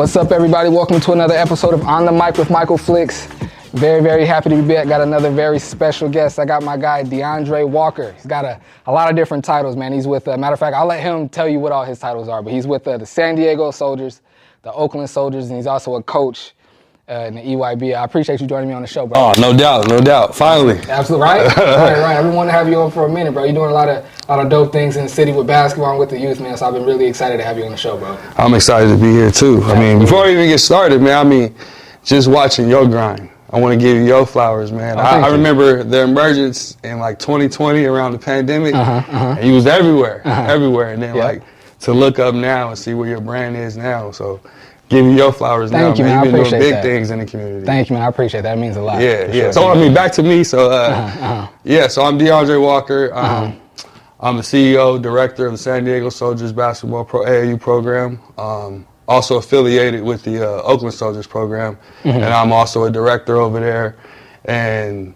What's up, everybody? Welcome to another episode of On the Mic with Michael Flix. Very, very happy to be back. Got another very special guest. I got my guy, DeAndre Walker. He's got a lot of different titles, man. He's with, matter of fact, I'll let him tell you what all his titles are, but he's with the San Diego Soldiers, the Oakland Soldiers, and he's also a coach in the EYB. I appreciate you joining me on the show, bro. Oh, no doubt. Finally. Absolutely, right? right. I've been wanting to have you on for a minute, bro. You're doing a lot of dope things in the city with basketball and with the youth, man, so I've been really excited to have you on the show, bro. I'm excited to be here, too. I mean, before we even get started, man, just watching your grind. I want to give you your flowers, man. I remember the emergence in like 2020 around the pandemic, and you was everywhere. And then to look up now and see where your brand is now. So give you your flowers now, man. You've been doing big things in the community. Thank you, man. I appreciate that. It means a lot. Yeah. Sure. So, back to me. So, so I'm DeAndre Walker. I'm the CEO, director of the San Diego Soldiers Basketball AAU program. Also affiliated with the Oakland Soldiers program, and I'm also a director over there and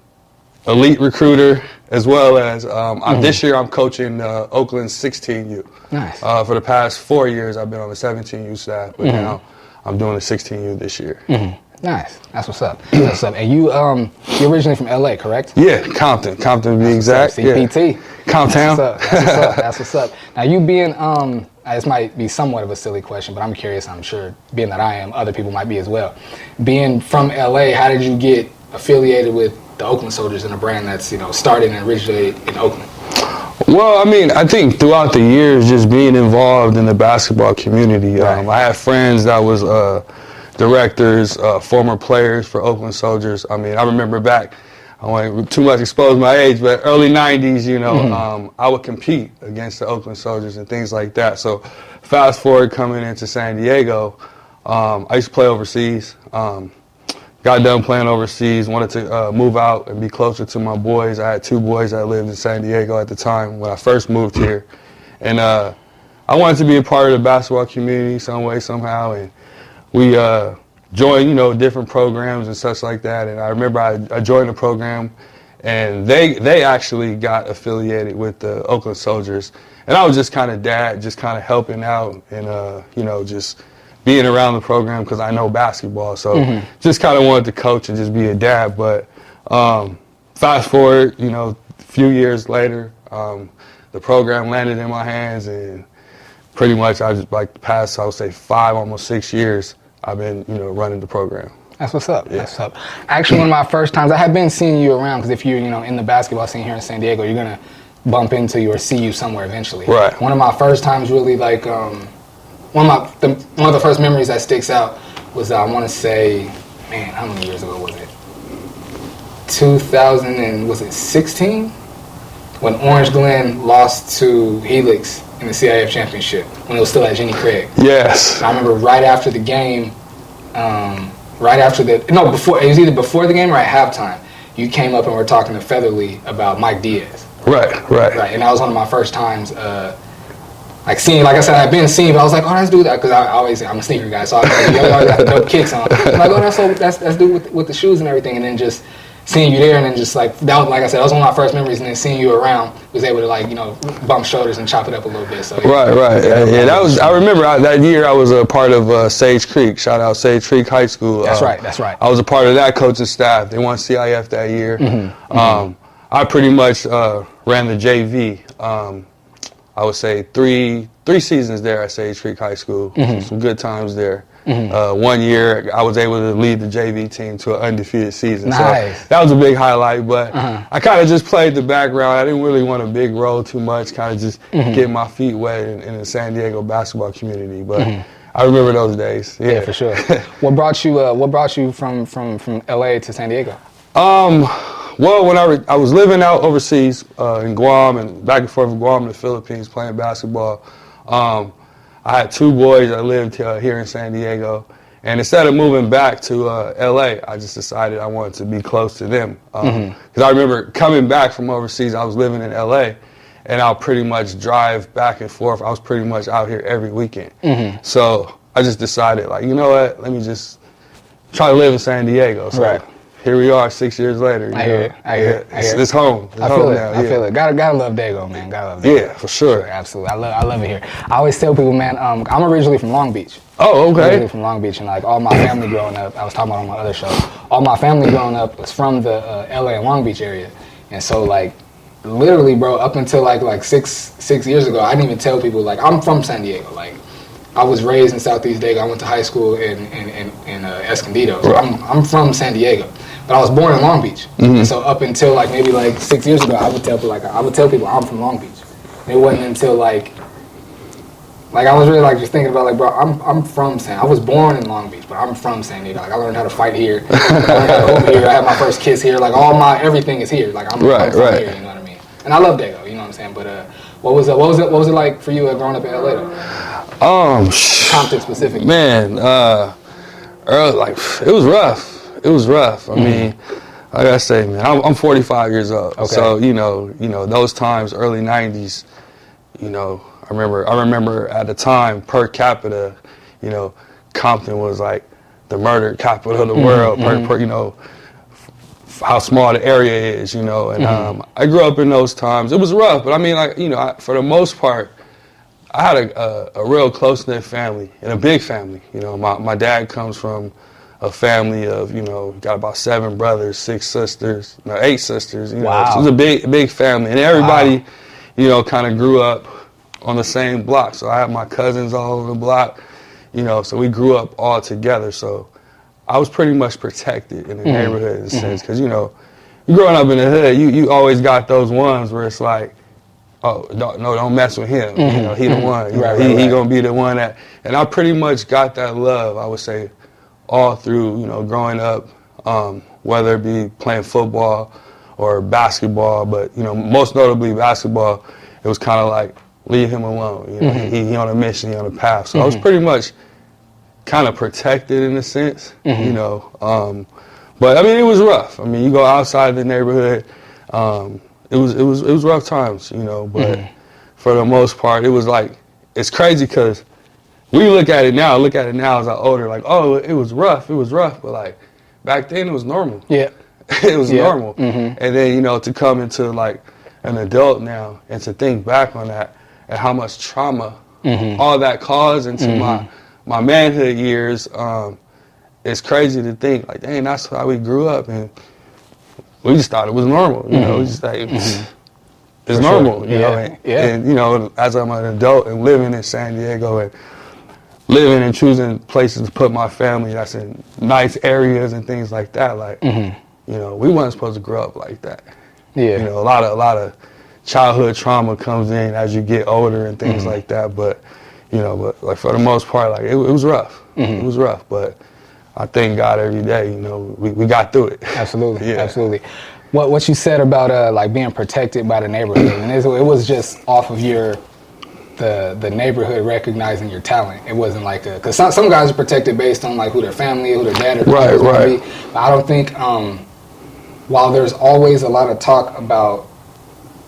elite recruiter, as well as this year I'm coaching Oakland's 16U. Nice. For the past 4 years I've been on the 17U staff, but now I'm doing the 16U this year. Nice. That's what's up. That's what's up. And you're originally from LA, correct? Yeah, Compton to be exact. CPT. Yeah. Compton. That's what's up. Now you being this might be somewhat of a silly question, but I'm curious, I'm sure, being that I am, other people might be as well. Being from LA, how did you get affiliated with the Oakland Soldiers and a brand that's, started and originated in Oakland? Well, I think throughout the years, just being involved in the basketball community, I had friends that was directors, former players for Oakland Soldiers. I remember back, I won't too much expose my age, but early 90s, I would compete against the Oakland Soldiers and things like that. So fast forward coming into San Diego, I used to play overseas. Got done playing overseas, wanted to move out and be closer to my boys. I had 2 boys that lived in San Diego at the time when I first moved here. And I wanted to be a part of the basketball community some way, somehow. And we joined, different programs and such like that. And I remember I joined the program, and they actually got affiliated with the Oakland Soldiers. And I was just kind of dad, just kind of helping out and, just being around the program because I know basketball. So just kind of wanted to coach and just be a dad. But fast forward, a few years later, the program landed in my hands, and pretty much I just the past, I would say 5, almost 6 years, I've been, running the program. That's what's up. Yeah. That's what's up. Actually, one of my first times, I had been seeing you around because if you're, in the basketball scene here in San Diego, you're going to bump into you or see you somewhere eventually. Right. One of my first times really one of the first memories that sticks out was, I want to say, man, how many years ago was it? 2016? When Orange Glen lost to Helix in the CIF championship, when it was still at Jenny Craig. Yes. And I remember right after the game, before, it was either before the game or at halftime, you came up and were talking to Featherly about Mike Diaz. Right. And that was one of my first times, seeing, like I said, I've been seeing, but I was like, oh, let's do that, because I'm a sneaker guy, so I always got the dope kicks on. I'm like, oh, that's dude with the shoes and everything, and then just seeing you there, and then just that was, like I said, that was one of my first memories, and then seeing you around, was able to bump shoulders and chop it up a little bit. So Right. Yeah, that was. I remember that year I was a part of Sage Creek. Shout out Sage Creek High School. That's right. I was a part of that coaching staff. They won CIF that year. I pretty much ran the JV. I would say three seasons there at Sage Creek High School. Some good times there. 1 year, I was able to lead the JV team to an undefeated season. Nice. So that was a big highlight, but I kind of just played the background. I didn't really want a big role too much, kind of just getting my feet wet in the San Diego basketball community. But I remember those days. Yeah, for sure. What brought you from LA to San Diego? Well, when I was living out overseas in Guam and back and forth from Guam to the Philippines playing basketball, I had 2 boys that lived here in San Diego, and instead of moving back to LA, I just decided I wanted to be close to them. Because I remember coming back from overseas, I was living in LA, and I'll pretty much drive back and forth. I was pretty much out here every weekend. So I just decided, you know what, let me just try to live in San Diego. So here we are 6 years later. I hear it. I hear it. It's home. It's I home feel it. now. I feel it. Gotta love Dago, man. Gotta love Dago. Yeah, for sure. Absolutely. I love it here. I always tell people, man, I'm originally from Long Beach. Oh, I'm okay. originally from Long Beach, and like all my family growing up, I was talking about on my other show, all my family growing up was from the LA and Long Beach area. And so like, literally, bro, up until like six years ago, I didn't even tell people, like, I'm from San Diego. Like, I was raised in Southeast Dago. I went to high school in Escondido. So I'm from San Diego, but I was born in Long Beach. And so up until like maybe like 6 years ago, I would tell people I'm from Long Beach. And it wasn't until like I was really like just thinking about like, bro, I'm from I was born in Long Beach, but I'm from San Diego. Like I learned how to fight here. I learned how to hoop here. I had my first kiss here. Like everything is here. Like I'm from here. You know what I mean? And I love Dago. You know what I'm saying? But what was it like for you growing up in LA though? Compton specifically. Man, early, like it was rough. It was rough. I mean, like I say, man, I'm 45 years old. Okay. So you know those times, early '90s. You know, I remember at the time per capita, you know, Compton was like the murder capital of the world. Per you know, how small the area is. You know, and I grew up in those times. It was rough, but I mean, like you know, for the most part. I had a real close-knit family and a big family. You know, my dad comes from a family of, you know, got about 7 brothers, 8 sisters. You know, wow. So it was a big family, and everybody, you know, kind of grew up on the same block. So I had my cousins all over the block, you know, so we grew up all together. So I was pretty much protected in the neighborhood in a sense, because you know, growing up in the hood, you always got those ones where it's like, oh, don't mess with him. You know, he the one. You know, he gonna be the one that. And I pretty much got that love, I would say, all through, you know, growing up, whether it be playing football or basketball, but, you know, most notably basketball, it was kind of like, leave him alone. You know, he on a mission, he on a path. So I was pretty much kind of protected in a sense, you know. But I mean, it was rough. I mean, you go outside the neighborhood, it was rough times, you know, but for the most part, it was like, it's crazy because we look at it now as I'm older, like, oh, it was rough, but like, back then it was normal. Yeah. It was normal. And then, you know, to come into like an adult now and to think back on that and how much trauma all that caused into my manhood years, it's crazy to think, like, dang, that's how we grew up, and we just thought it was normal, you know. We just like it's normal, you know. And you know, as I'm an adult and living in San Diego and living and choosing places to put my family that's in nice areas and things like that, like you know, we weren't supposed to grow up like that. You know, a lot of childhood trauma comes in as you get older and things like that. But you know, but like for the most part, like it was rough. It was rough, but I thank God every day, you know, we got through it. Absolutely, absolutely. What you said about like being protected by the neighborhood, and it was just off of the neighborhood recognizing your talent. It wasn't like because some guys are protected based on like who their family, who their dad or parents might be. But I don't think while there's always a lot of talk about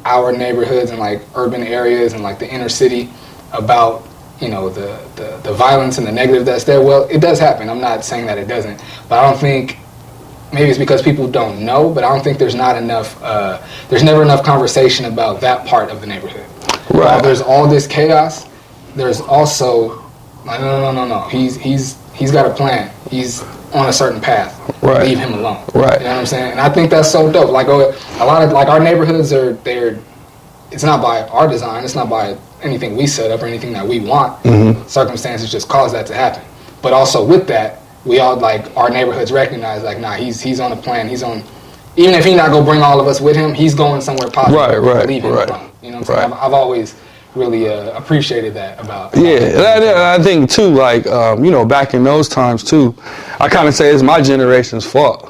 our neighborhoods and like urban areas and like the inner city about, you know, the violence and the negative that's there. Well, it does happen. I'm not saying that it doesn't, but I don't think, maybe it's because people don't know, but I don't think there's not enough, there's never enough conversation about that part of the neighborhood. While there's all this chaos, there's also, like, no. He's got a plan. He's on a certain path. Leave him alone. You know what I'm saying? And I think that's so dope. Like a lot of, like, our neighborhoods it's not by our design, it's not by anything we set up or anything that we want. Circumstances just cause that to happen. But also with that, we all, like, our neighborhoods recognize, like, nah, he's on a plan. He's on, even if he's not gonna bring all of us with him, he's going somewhere positive. Leave him alone. You know what I'm saying? I've always really appreciated that about and I think too, like, you know, back in those times too, I kind of say it's my generation's fault.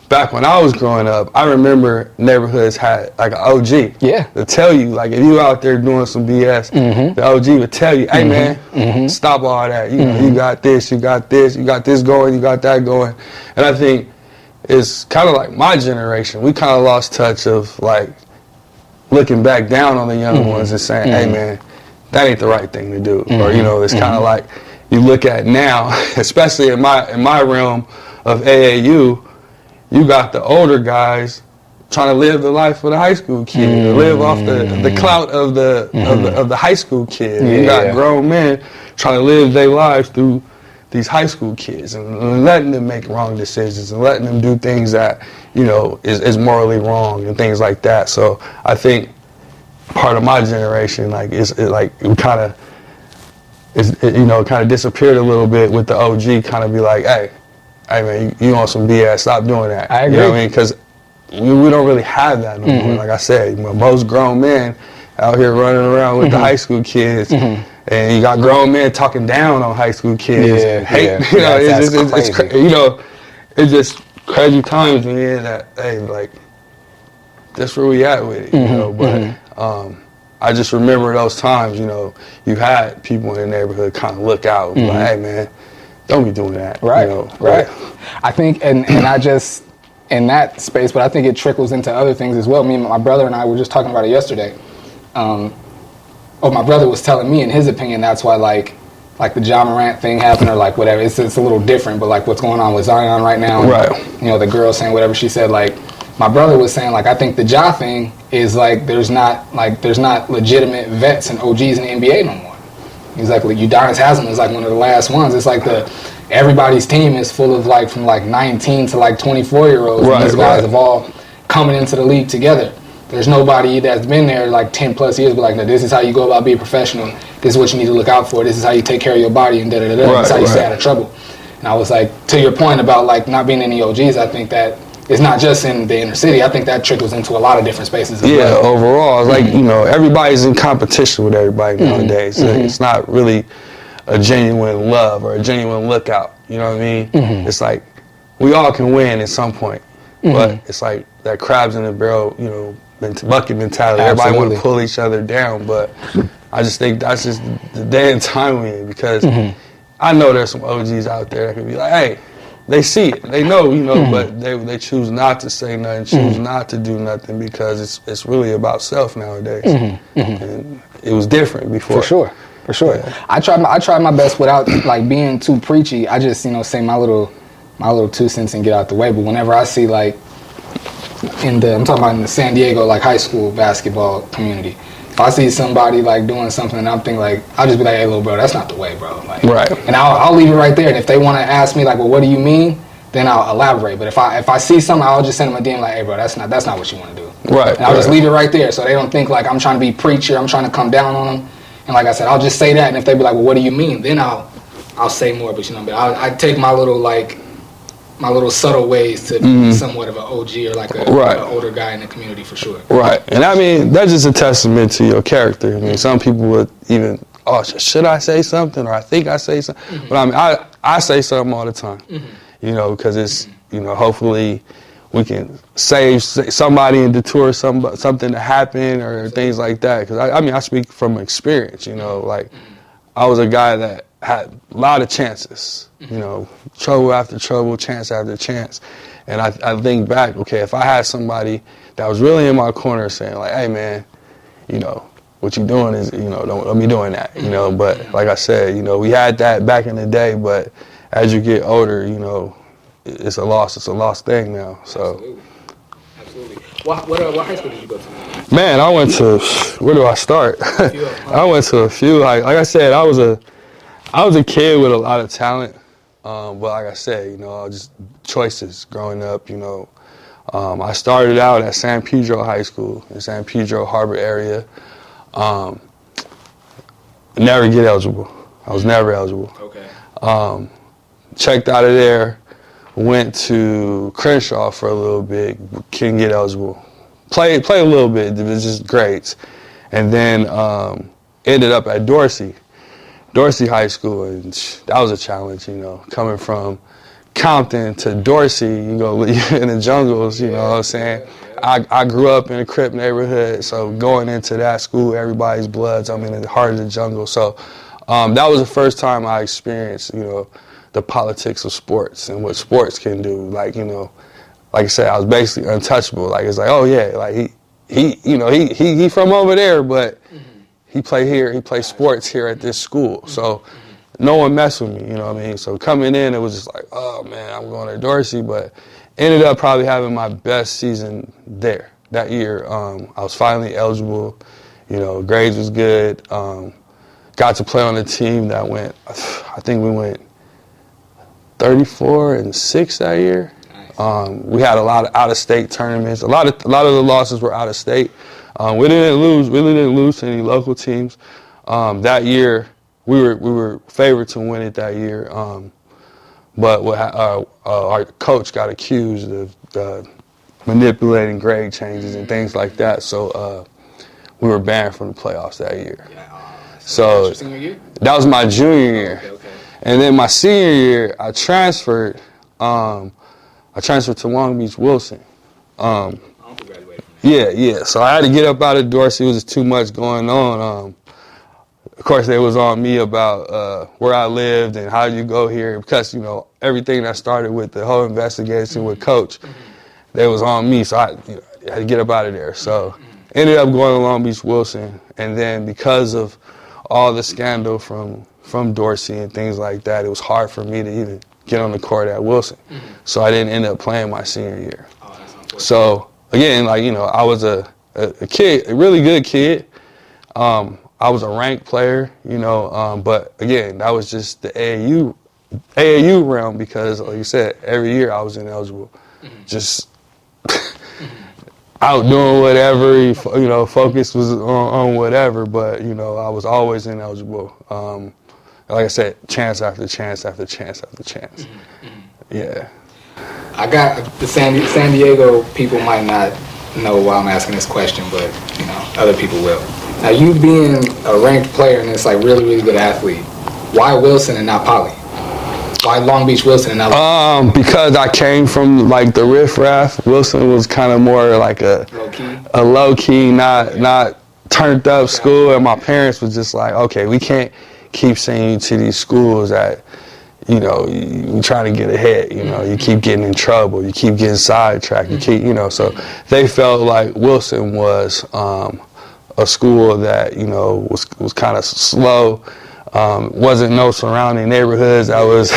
Back when I was growing up, I remember neighborhoods had like an OG to tell you, like, if you out there doing some BS, the OG would tell you, hey man, stop all that. You know, you got this, you got this going, you got that going. And I think it's kind of like my generation, we kind of lost touch of like looking back down on the young ones and saying, hey man, that ain't the right thing to do. Or, you know, it's kind of like you look at now, especially in my realm of AAU, you got the older guys trying to live the life of the high school kid, live off the clout of the high school kid. You got grown men trying to live their lives through these high school kids and letting them make wrong decisions and letting them do things that, you know, is morally wrong and things like that. So I think part of my generation, like, we kind of, you know, kind of disappeared a little bit with the OG kind of be like, hey man, you on some BS, stop doing that. I agree. You know what I mean? Because we don't really have that no more. Like I said, most grown men out here running around with the high school kids, and you got grown men talking down on high school kids. Yeah, hate, you know, it's you know, it's just crazy times, man. That hey, like, that's where we at with it, you know. But I just remember those times, you know, you had people in the neighborhood kind of look out, and be like, hey man, don't be doing that, right? You know? Right. I think, and I just in that space, but I think it trickles into other things as well. Me and my brother and I were just talking about it yesterday. My brother was telling me, in his opinion, that's why like the Ja Morant thing happened, or like whatever. It's a little different, but like what's going on with Zion right now, and, right? You know, the girl saying whatever she said. Like my brother was saying, like I think the Ja thing is like there's not legitimate vets and OGs in the NBA no more. He's like Udonis Haslem is like one of the last ones. It's like everybody's team is full of like from like 19 to like 24-year-olds. Right, these guys have all coming into the league together. There's nobody that's been there like 10 plus years, but like, no, this is how you go about being professional. This is what you need to look out for. This is how you take care of your body and da-da-da-da. Right, This is how you stay out of trouble. And I was like, to your point about like not being any OGs, I think that it's not just in the inner city. I think that trickles into a lot of different spaces as well. Yeah, overall, it's like, you know, everybody's in competition with everybody nowadays. So it's not really a genuine love or a genuine lookout. You know what I mean? It's like we all can win at some point, but it's like that crabs in the barrel, you know, bucket mentality. Everybody want to pull each other down, but I just think that's just the day and time we're in, because I know there's some OGs out there that can be like, hey, they see it, they know, you know, but they choose not to say nothing, choose not to do nothing, because it's really about self nowadays. And it was different before. For sure. Yeah. I try my best without like being too preachy. I just, you know, say my little 2 cents and get out the way. But whenever I see like I'm talking about in the San Diego like high school basketball community, if I see somebody like doing something and I'm thinking like, I'll just be like, hey little bro, that's not the way, bro. Like, right. And I'll leave it right there. And if they want to ask me like, well, what do you mean? Then I'll elaborate. But if I see something, I'll just send them a DM like, hey bro, that's not what you want to do. Right. And I'll just leave it right there, so they don't think like I'm trying to be preacher, I'm trying to come down on them. And like I said, I'll just say that, and if they be like, well, what do you mean? Then I'll say more, but you know, I take my little subtle ways to be somewhat of an OG or like an older guy in the community for sure. Right, and I mean, that's just a testament to your character. I mean, some people would even, should I say something, or I think I say something? But I mean, I say something all the time, you know, because it's, you know, hopefully we can save somebody and detour something to happen or things like that. Because I mean, I speak from experience, you know, like I was a guy that had a lot of chances, you know, trouble after trouble, chance after chance. And I think back, okay, if I had somebody that was really in my corner saying like, hey man, you know, what you doing is, you know, don't be doing that, you know. But like I said, you know, we had that back in the day, but as you get older, you know, it's a lost thing now. So. Absolutely. What high school did you go to? Man, I went to, where do I start? I went to a few. Like I said, I was a kid with a lot of talent. But like I said, you know, just choices growing up, you know. I started out at San Pedro High School in San Pedro Harbor area. Never get eligible. I was never eligible. Okay. Checked out of there, went to Crenshaw for a little bit, couldn't get eligible. Played a little bit, it was just grades. And then ended up at Dorsey High School, and that was a challenge, you know, coming from Compton to Dorsey, you go in the jungles, you know what I'm saying? I grew up in a Crip neighborhood, so going into that school, everybody's bloods, I'm in the heart of the jungle. So that was the first time I experienced, you know, the politics of sports and what sports can do. Like, you know, like I said, I was basically untouchable. Like, it's like, oh yeah, like he from over there, but he play here, he play sports here at this school. So no one messed with me, you know what I mean? So coming in, it was just like, oh man, I'm going to Dorsey, but ended up probably having my best season there. That year, I was finally eligible, you know, grades was good. Got to play on a team that went, I think we went 34-6 that year. Nice. We had a lot of out-of-state tournaments. A lot of the losses were out of state. We really didn't lose to any local teams. That year, we were favored to win it that year. But our coach got accused of manipulating grade changes and things like that. So we were banned from the playoffs that year. So senior year? That was my junior year. Okay. And then my senior year, I transferred. I transferred to Long Beach Wilson. Yeah. So I had to get up out of Dorsey. It was just too much going on. Of course, they was on me about where I lived and how you go here, because, you know, everything that started with the whole investigation with Coach, they was on me. So I had to get up out of there. So ended up going to Long Beach Wilson. And then because of all the scandal from Dorsey and things like that, it was hard for me to even get on the court at Wilson. So I didn't end up playing my senior year. So again, like, you know, I was a kid, a really good kid. I was a ranked player, you know, but again, that was just the AAU realm, because like you said, every year I was ineligible. Just out doing whatever, you know, focus was on whatever, but, you know, I was always ineligible. Like I said, chance after chance after chance after chance. Yeah. I got the San Diego people might not know why I'm asking this question, but, you know, other people will. Now, you being a ranked player and it's like really, really good athlete, why Wilson and not Poly? Why Long Beach Wilson and not because I came from like the riffraff. Wilson was kind of more like a low-key, not turned up school, and my parents was just like, okay, we can't keep sending you to these schools that, you know, you trying to get ahead, you know, you keep getting in trouble, you keep getting sidetracked, you keep, you know, so they felt like Wilson was a school that, you know, was kind of slow. Wasn't no surrounding neighborhoods that was,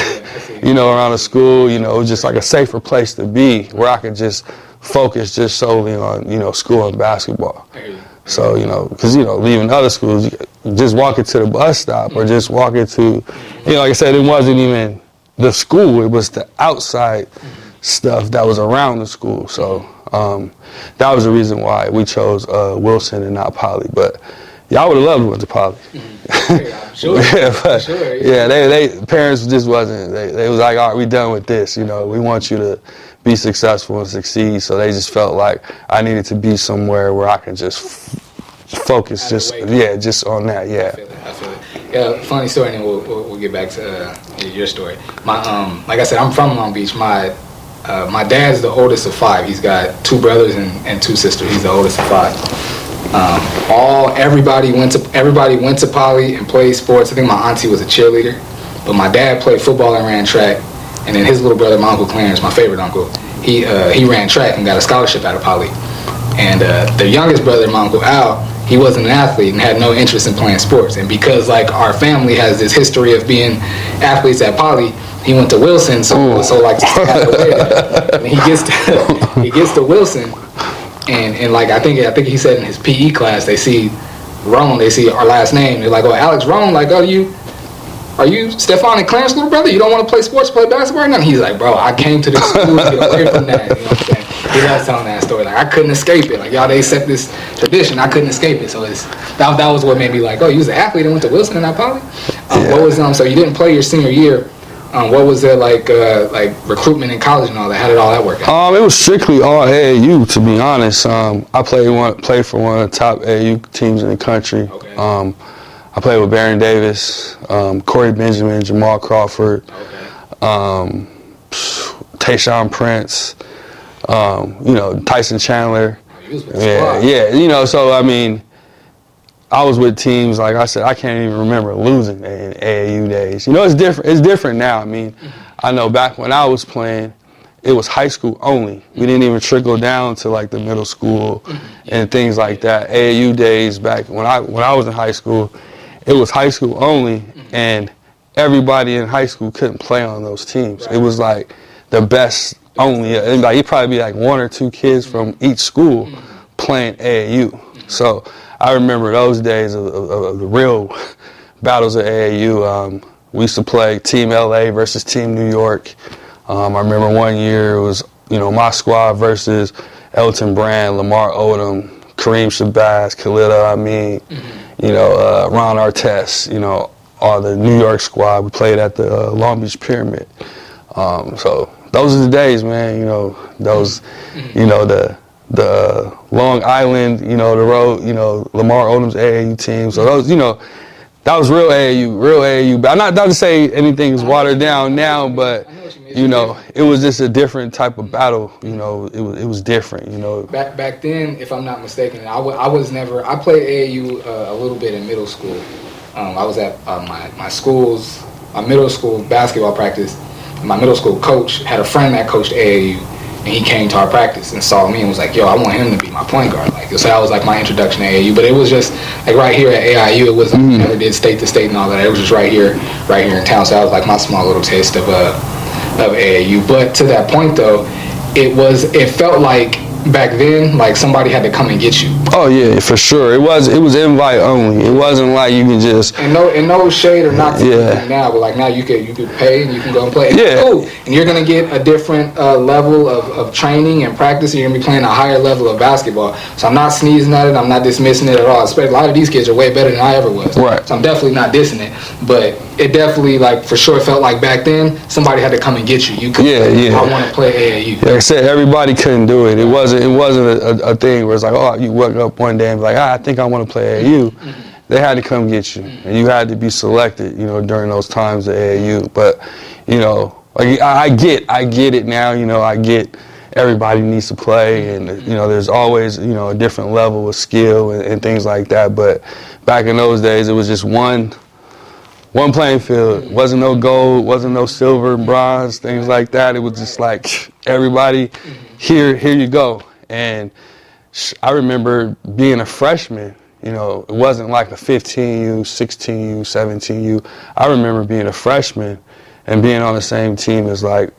you know, around the school. You know, it was just like a safer place to be where I could just focus just solely on, you know, school and basketball. So, you know, because, you know, leaving other schools, just walking to the bus stop or just walking to, you know, like I said, it wasn't even the school. It was the outside stuff that was around the school. So that was the reason why we chose Wilson and not Poly. But yeah, I would have loved to went to Poly. Sure. Yeah, they parents just wasn't. They was like, all right, we done with this. You know, we want you to be successful and succeed. So they just felt like I needed to be somewhere where I could just focus, just on that. Yeah. I feel it. Yeah, funny story, and then we'll get back to your story. My like I said, I'm from Long Beach. My dad's the oldest of 5. He's got 2 brothers and 2 sisters. He's the oldest of 5. Everybody went to Poly and played sports. I think my auntie was a cheerleader, but my dad played football and ran track. And then his little brother, my Uncle Clarence, my favorite uncle, he ran track and got a scholarship out of Poly. And the youngest brother, my Uncle Al, he wasn't an athlete and had no interest in playing sports. And because like our family has this history of being athletes at Poly, he went to Wilson. So like just to have a and he gets to Wilson. And like I think he said in his PE class, they see Roan, they see our last name. They're like, oh, Alex Roan, like, oh, are you Stefan and Clarence's little brother? You don't want to play sports, play basketball? And he's like, bro, I came to this school to get away from that. You know what I'm saying? He was telling that story. Like, I couldn't escape it. Like, y'all, they set this tradition. I couldn't escape it. So that was what made me like, oh, you was an athlete and went to Wilson and not Poly? What was so you didn't play your senior year. What was there like recruitment in college and all that? How did all that work out? It was strictly all AAU, to be honest. I played for one of the top AAU teams in the country. Okay. I played with Baron Davis, Corey Benjamin, Jamal Crawford, Tayshaun Prince, you know, Tyson Chandler. You know, so I mean, I was with teams, like I said, I can't even remember losing in AAU days. You know, it's different. It's different now. I mean, I know back when I was playing, it was high school only. We didn't even trickle down to like the middle school and things like that. AAU days back when I was in high school, it was high school only, and everybody in high school couldn't play on those teams. Right. It was like the best only. Like it'd probably be like 1 or 2 kids from each school playing AAU. So I remember those days of the real battles at AAU. We used to play Team LA versus Team New York. I remember one year it was, my squad versus Elton Brand, Lamar Odom, Kareem Shabazz, Khalil Amin, Ron Artest, all the New York squad. We played at the Long Beach Pyramid. So those are the days, man. Those, the Long Island, the road, Lamar Odom's AAU team. So those, that was real AAU. But I'm not to say anything is watered down now, but it was just a different type of battle. It was different. Back then, if I'm not mistaken, I played AAU a little bit in middle school. I was at my middle school basketball practice. My middle school coach had a friend that coached AAU, and he came to our practice and saw me and was like, "Yo, I want him to be my point guard." So that was like my introduction to AAU. But it was just like right here at AIU. It wasn't never did state to state and all that. It was just right here in town. So that was like my small little taste of AAU. But to that point though, it felt like back then, like somebody had to come and get you. Oh yeah, for sure. It was invite only. It wasn't like you can just and no shade or not now, but like now you could pay and you can go and play. And cool. And you're gonna get a different level of training and practice. And you're gonna be playing a higher level of basketball. So I'm not sneezing at it. I'm not dismissing it at all. Especially a lot of these kids are way better than I ever was. Right. So I'm definitely not dissing it, but it definitely like for sure felt like back then somebody had to come and get you. You could I want to play AAU. Like I said, everybody couldn't do it. It wasn't a thing where it's like, oh, you wake up one day and be like, I think I want to play AAU. They had to come get you, and you had to be selected, during those times at AAU. But, like I get it now. I get everybody needs to play, and there's always a different level of skill and things like that. But back in those days, it was just one playing field. Wasn't no gold, wasn't no silver, bronze, things like that. It was just like everybody, here you go. And I remember being a freshman. It wasn't like a 15U, 16U, 17U. I remember being a freshman and being on the same team as like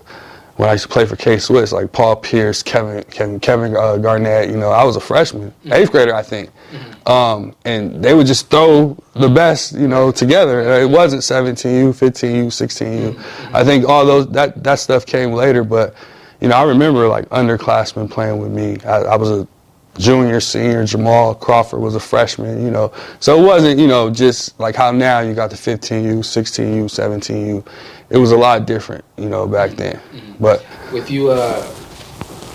when I used to play for K-Swiss, like Paul Pierce, Kevin Garnett. I was a freshman, 8th grader, I think. And they would just throw the best, together. It wasn't 17U, 15U, 16U. I think all those that stuff came later, but I remember like underclassmen playing with me. I was a junior, senior. Jamal Crawford was a freshman, So it wasn't, just like how now you got the 15U, 16U, 17U. It was a lot different, back then. But with you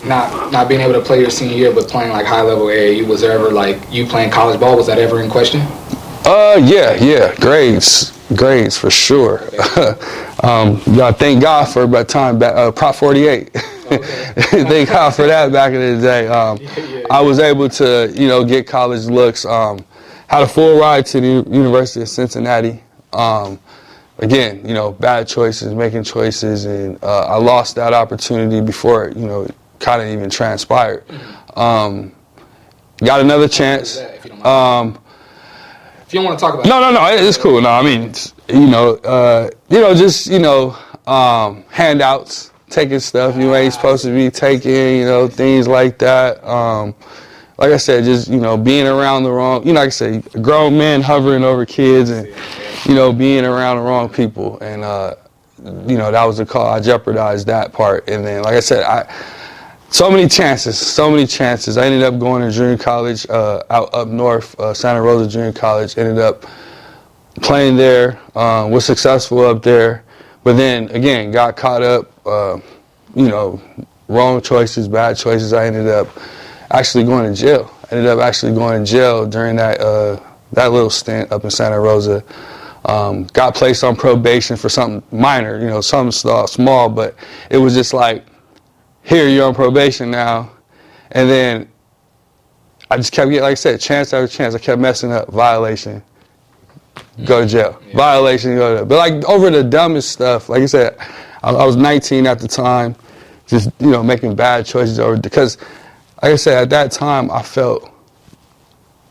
not being able to play your senior year, but playing like high level AAU, was there ever like you playing college ball? Was that ever in question? Yeah. Grades for sure. Thank God for that time back, Prop 48. Okay. Thank God for that back in the day. I was able to, get college looks. Had a full ride to the University of Cincinnati. Again, bad choices, making choices, and I lost that opportunity before, it kind of even transpired. Got another chance. If you don't want to talk about it. No, it's cool. No, I mean, handouts, taking stuff you ain't supposed to be taking, things like that. Like I said, just, being around the wrong, like I said, grown men hovering over kids and, being around the wrong people. And, that was the call. I jeopardized that part. And then, like I said, so many chances. I ended up going to junior college out up north, Santa Rosa Junior College. Ended up playing there, was successful up there. But then, again, got caught up, wrong choices, bad choices. I ended up actually going to jail. During that little stint up in Santa Rosa. Got placed on probation for something minor, something small, but it was just like, here, you're on probation now. And then I just kept getting, like I said, chance after chance. I kept messing up. Violation, go to jail. Yeah. Violation, go to jail. But like over the dumbest stuff, like I said, I was 19 at the time, just, making bad choices because, like I said, at that time I felt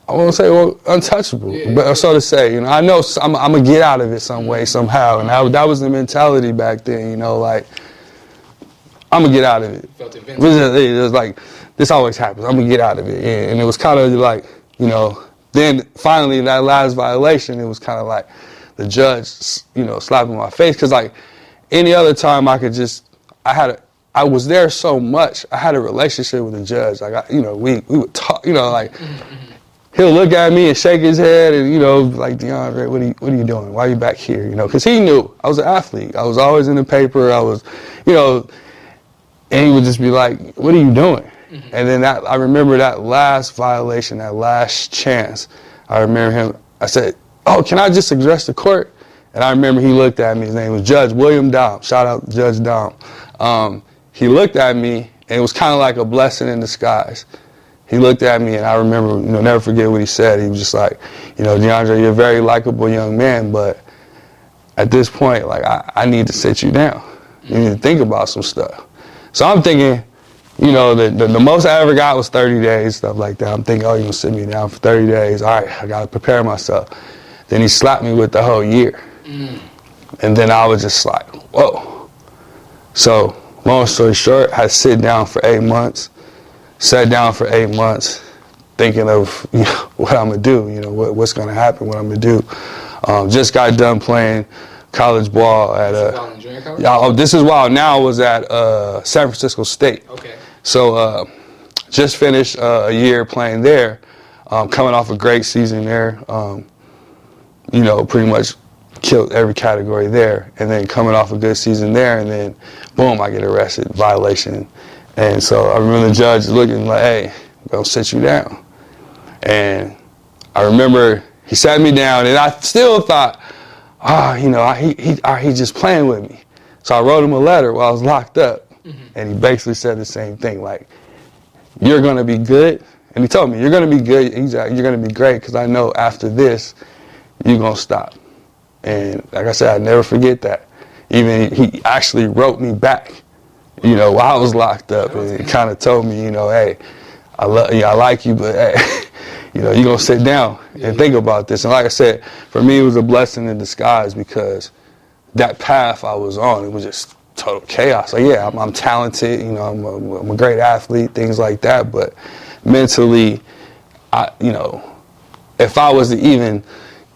I won't say untouchable, but so to say, you know, I know I'm gonna get out of it some way, somehow, and that was the mentality back then, you know, like I'm gonna get out of it. Felt invincible. It was like this always happens. I'm gonna get out of it, and it was kind of like, you know, then finally that last violation, it was kind of like the judge, you know, slapping my face, because like any other time I was there so much. I had a relationship with the judge. Like, you know, we would talk, you know, like. He'll look at me and shake his head and, you know, like, DeAndre, what are you doing? Why are you back here? You know, because he knew I was an athlete. I was always in the paper. I was, you know, and he would just be like, what are you doing? Mm-hmm. And then I remember that last violation, that last chance. I remember him, I said, oh, can I just address the court? And I remember he looked at me. His name was Judge William Dom. Shout out Judge Dom. He looked at me, and it was kind of like a blessing in disguise. He looked at me, and I remember, you know, never forget what he said. He was just like, you know, DeAndre, you're a very likable young man, but at this point, like, I need to sit you down. You need to think about some stuff. So I'm thinking, you know, the most I ever got was 30 days, stuff like that. I'm thinking, oh, you're going to sit me down for 30 days. All right, I got to prepare myself. Then he slapped me with the whole year. And then I was just like, whoa. So long story short, I sit down for 8 months. Sat down for 8 months thinking of, you know, what I'm going to do, you know, what's going to happen, what I'm going to do. Just got done playing college ball at this is while now I was at San Francisco State. Okay. So just finished a year playing there, coming off a great season there. You know, pretty much killed every category there, and then coming off a good season there, and then boom, I get arrested, violation. And so I remember the judge looking like, hey, I'm going to sit you down. And I remember he sat me down, and I still thought, you know, he's just playing with me. So I wrote him a letter while I was locked up. And he basically said the same thing, like, you're going to be good. And he told me, you're going to be good. You're going to be great, because I know after this, you're going to stop. And like I said, I never forget that. Even he actually wrote me back, you know, while I was locked up, and he kind of told me, you know, hey, I like you, but hey, you know, you're going to sit down and think about this. And like I said, for me, it was a blessing in disguise, because that path I was on, it was just total chaos. Like, yeah, I'm talented, you know, I'm a great athlete, things like that, but mentally, you know, if I was to even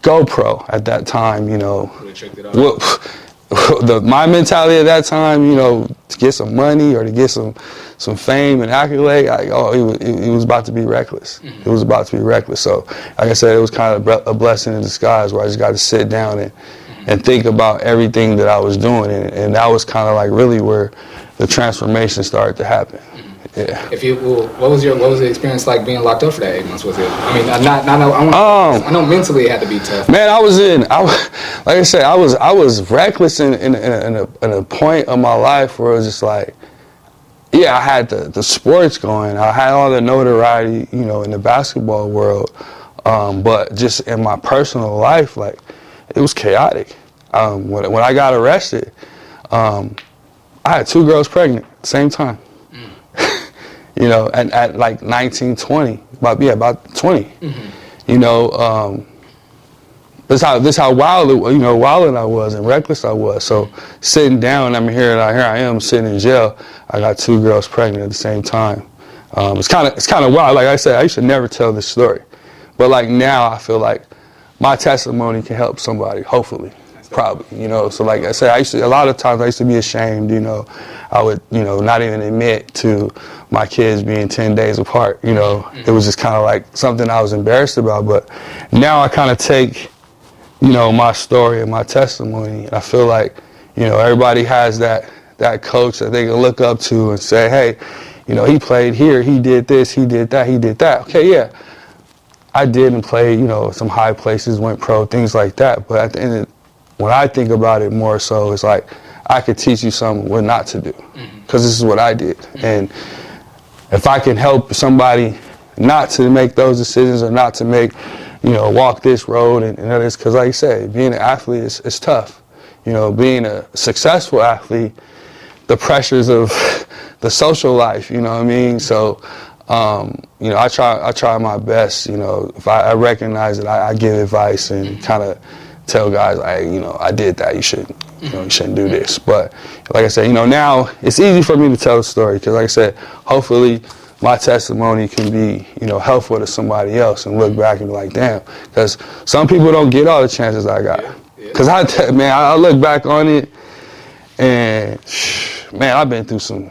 go pro at that time, you know, my mentality at that time, you know, to get some money or to get some fame and accolade, it was about to be reckless. It was about to be reckless. So, like I said, it was kind of a blessing in disguise, where I just got to sit down and think about everything that I was doing, and that was kind of like really where the transformation started to happen. Yeah. What was the experience like being locked up for that 8 months? Was it? I mean, I know mentally it had to be tough. Man, like I said, I was reckless in a point of my life where it was just like, yeah, I had the sports going, I had all the notoriety, you know, in the basketball world, but just in my personal life, like, it was chaotic. When I got arrested, I had 2 girls pregnant at the same time. You know, at like 19, 20, about 20. You know, this how wild, you know, wilding I was and reckless I was. So sitting down, here I am sitting in jail. I got 2 girls pregnant at the same time. It's kind of wild. Like I said, I used to never tell this story, but like now I feel like my testimony can help somebody, hopefully. Probably, you know. So like I said, a lot of times I used to be ashamed, you know. I would, you know, not even admit to my kids being 10 days apart, you know. It was just kind of like something I was embarrassed about. But now I kind of take, you know, my story and my testimony, and I feel like, you know, everybody has that coach that they can look up to and say, hey, you know, he played here, he did this, he did that, he did that. Okay, yeah, I did and played, you know, some high places, went pro, things like that. But at the end of when I think about it more so, it's like I could teach you something what not to do, because this is what I did. And if I can help somebody not to make those decisions or not to make, you know, walk this road and others, because like I said, being an athlete is tough. You know, being a successful athlete, the pressures of the social life, you know what I mean? So You know, I try my best. You know, if I recognize it, I give advice and kind of tell guys, you know, I did that. You shouldn't do this. But like I said, you know, now it's easy for me to tell the story because, like I said, hopefully my testimony can be, you know, helpful to somebody else and look back and be like, damn, because some people don't get all the chances I got. Because I look back on it and man, I've been through some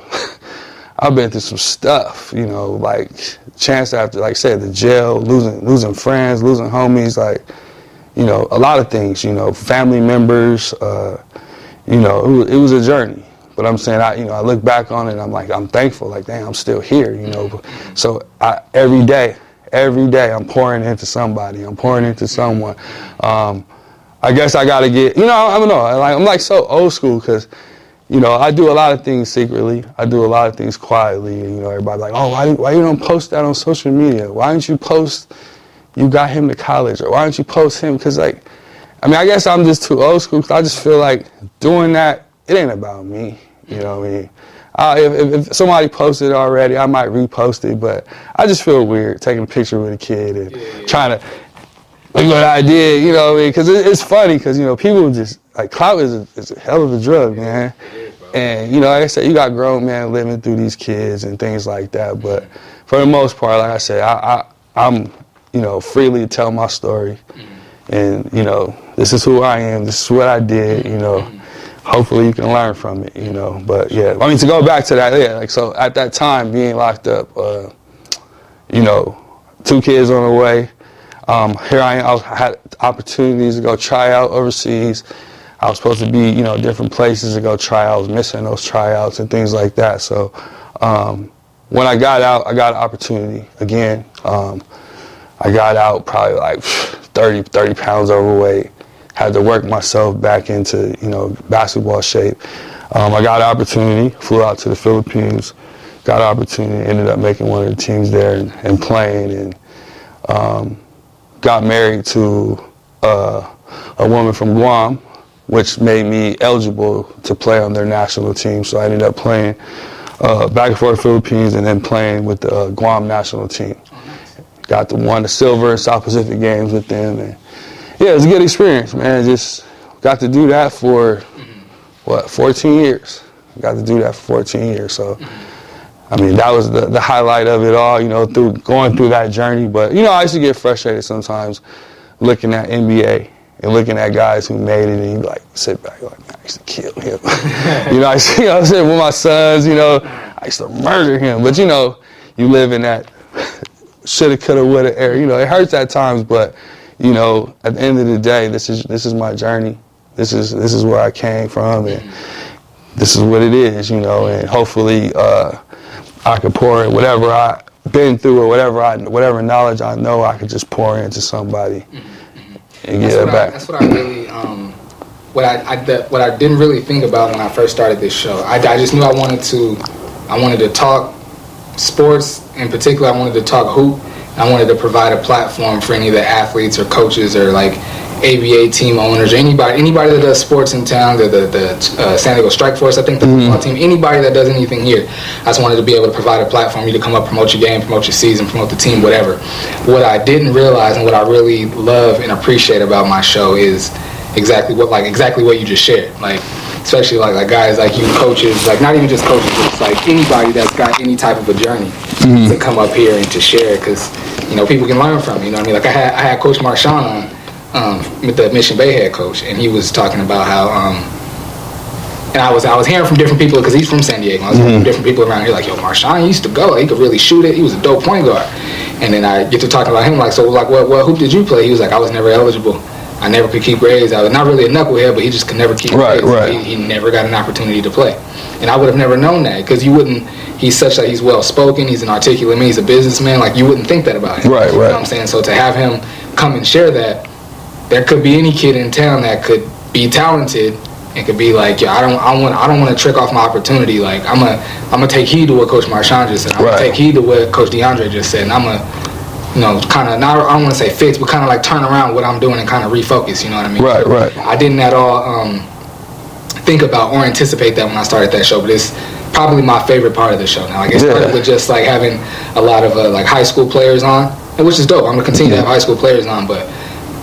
stuff, you know, like chance after, like I said, the jail, losing friends, losing homies, like, you know, a lot of things, you know, family members, you know, it was a journey. But I'm saying, I look back on it and I'm like, I'm thankful, like, dang, I'm still here, you know. So every day, I'm pouring into somebody, I'm pouring into someone. I guess I got to get, you know, I don't know, I'm like so old school because, you know, I do a lot of things secretly. I do a lot of things quietly. And, you know, everybody's like, oh, why you don't post that on social media? Why don't you post you got him to college? Or why don't you post him? Because, like, I mean, I guess I'm just too old school because I just feel like doing that, it ain't about me. You know what I mean? If somebody posted it already, I might repost it. But I just feel weird taking a picture with a kid and trying to look what I did, you know what I mean? Because it's funny because, you know, people just, like, clout is a hell of a drug, man. And, you know, like I said, you got grown men living through these kids and things like that. But for the most part, like I said, I'm, you know, freely tell my story. And, you know, this is who I am. This is what I did, you know. Hopefully you can learn from it, you know. But, yeah, I mean, to go back to that, yeah, like, so at that time, being locked up, you know, 2 kids on the way. Here I am. I had opportunities to go try out overseas. I was supposed to be, you know, different places to go try out. I was missing those tryouts and things like that. So when I got out, I got an opportunity again. I got out probably like 30 pounds overweight. Had to work myself back into, you know, basketball shape. I got an opportunity, flew out to the Philippines, got an opportunity, ended up making one of the teams there and playing, and got married to a woman from Guam, which made me eligible to play on their national team. So I ended up playing back and forth Philippines and then playing with the Guam national team. Got to won the silver and South Pacific games with them. And yeah, it was a good experience, man. Just got to do that for, 14 years. Got to do that for 14 years. So, I mean, that was the highlight of it all, you know, going through that journey. But, you know, I used to get frustrated sometimes looking at NBA and looking at guys who made it, and you like sit back like, man, I used to kill him. You know, I said with my sons, you know, I used to murder him. But, you know, you live in that shoulda, coulda, woulda era. You know, it hurts at times, but, you know, at the end of the day, this is my journey. This is where I came from, and this is what it is, you know. And hopefully, I could pour in whatever I've been through or whatever knowledge I know, I could just pour into somebody and get it back. That's what I really, what I didn't really think about when I first started this show. I just knew I wanted to talk sports. In particular, I wanted to talk hoop. I wanted to provide a platform for any of the athletes or coaches or like ABA team owners or anybody that does sports in town, the San Diego Strike Force, I think, the football team, anybody that does anything here. I just wanted to be able to provide a platform for you to come up, promote your game, promote your season, promote the team, whatever. What I didn't realize and what I really love and appreciate about my show is exactly what you just shared. Like, especially like guys like you, coaches, like not even just coaches, but it's like anybody that's got any type of a journey to come up here and to share, because, you know, people can learn from it, you know what I mean? Like I had Coach Marshawn on, with the Mission Bay head coach, and he was talking about how, and I was hearing from different people, because he's from San Diego. I was hearing from different people around here, like, yo, Marshawn used to go. He could really shoot it. He was a dope point guard. And then I get to talking about him, like, so like, what hoop did you play? He was like, I was never eligible. I never could keep grades. I was not really a knucklehead, but he just could never keep grades. Right. He never got an opportunity to play. And I would have never known that, because he's well spoken, he's an articulate man, he's a businessman, like you wouldn't think that about him. Right. You know what I'm saying? So to have him come and share that, there could be any kid in town that could be talented and could be like, yeah, I don't want to trick off my opportunity. Like I'm gonna take heed to what Coach Marshawn just said. I'm gonna take heed to what Coach DeAndre just said, and I'm gonna, you know, kind of, I don't want to say fix, but kind of like turn around what I'm doing and kind of refocus, you know what I mean? Right. I didn't at all think about or anticipate that when I started that show, but probably my favorite part of the show now. Like it started with just like having a lot of like high school players on, and which is dope. I'm gonna continue to have high school players on, but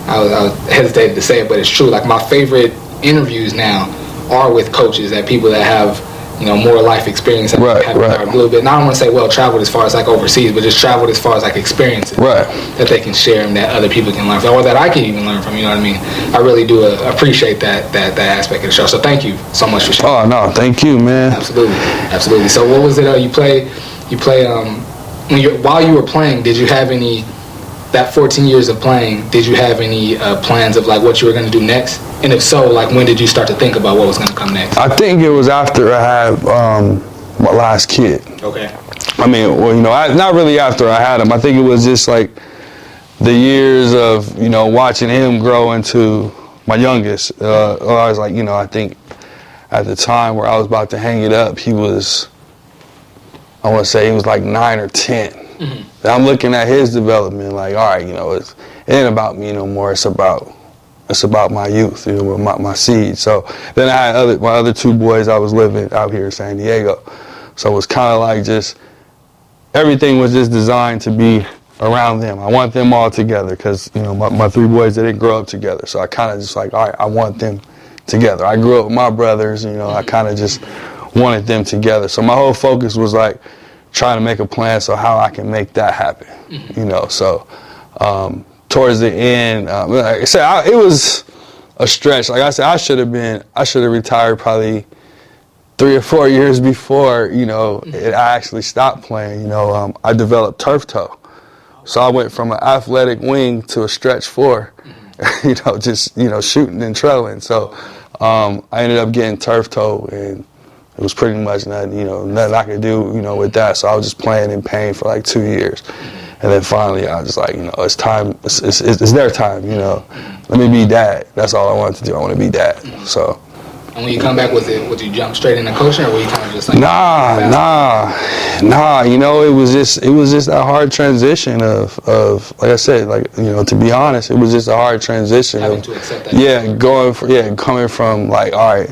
I was hesitated to say it, but it's true. Like my favorite interviews now are with coaches, that people that have, you know, more life experience, have a little bit. And I don't want to say well traveled as far as like overseas, but just traveled as far as like experiences that they can share and that other people can learn from, or that I can even learn from. You know what I mean? I really do appreciate that aspect of the show. So thank you so much for sharing. Oh no, thank you, man. Absolutely. So what was it? You play while you were playing. Did you have any? That 14 years of playing, did you have any plans of like what you were going to do next? And if so, like when did you start to think about what was going to come next? I think it was after I had my last kid. Okay. I mean, well, you know, not really after I had him. I think it was just like the years of, you know, watching him grow into my youngest. I was like, you know, I think at the time where I was about to hang it up, he was, I want to say he was like 9 or 10. Mm-hmm. I'm looking at his development like, all right, you know, it ain't about me no more. It's about my youth, you know, my seed. So then I had my other 2 boys. I was living out here in San Diego. So it was kind of like just, everything was just designed to be around them. I want them all together because, you know, my 3 boys, they didn't grow up together. So I kind of just like, all right, I want them together. I grew up with my brothers, you know, I kind of just wanted them together. So my whole focus was like, trying to make a plan so how I can make that happen, you know. So towards the end, like I said, it was a stretch. Like I said, I should have retired probably 3 or 4 years before, you know, I actually stopped playing. You know, I developed turf toe, so I went from an athletic wing to a stretch 4, you know, just, you know, shooting and trailing. So I ended up getting turf toe, and it was pretty much nothing I could do, you know, with that. So I was just playing in pain for like 2 years. And then finally I was just like, you know, it's time, it's their time, you know. Let me be dad. That's all I wanted to do. I want to be dad. So. And when you come back with it, would you jump straight into coaching, or were you kind of just like? Nah. You know, it was just that hard transition of like I said, like, you know, to be honest, it was just a hard transition. Having to accept that. Coming from like, all right,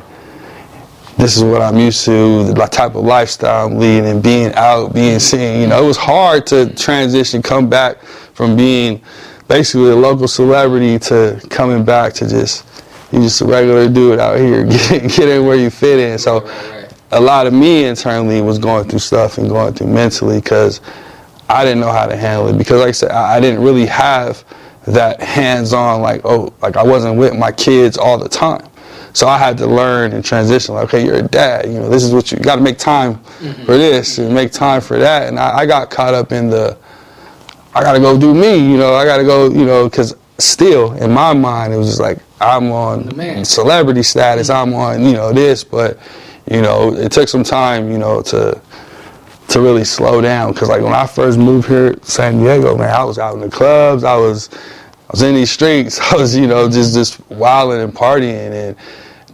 this is what I'm used to, the type of lifestyle I'm leading, and being out, being seen. You know, it was hard to transition, come back from being basically a local celebrity to coming back to just a regular dude out here, get in where you fit in. So a lot of me internally was going through stuff and going through mentally because I didn't know how to handle it. Because like I said, I didn't really have that hands-on, like I wasn't with my kids all the time. So I had to learn and transition, like, okay, you're a dad, you know, this is what you got to make time for this and make time for that. And I got caught up in I got to go do me, you know, I got to go, you know, because still in my mind, it was just like, I'm on celebrity status, I'm on, you know, this, but, you know, it took some time, you know, to really slow down. Because like when I first moved here to San Diego, man, I was out in the clubs, I was in these streets, I was, you know, just wilding and partying, and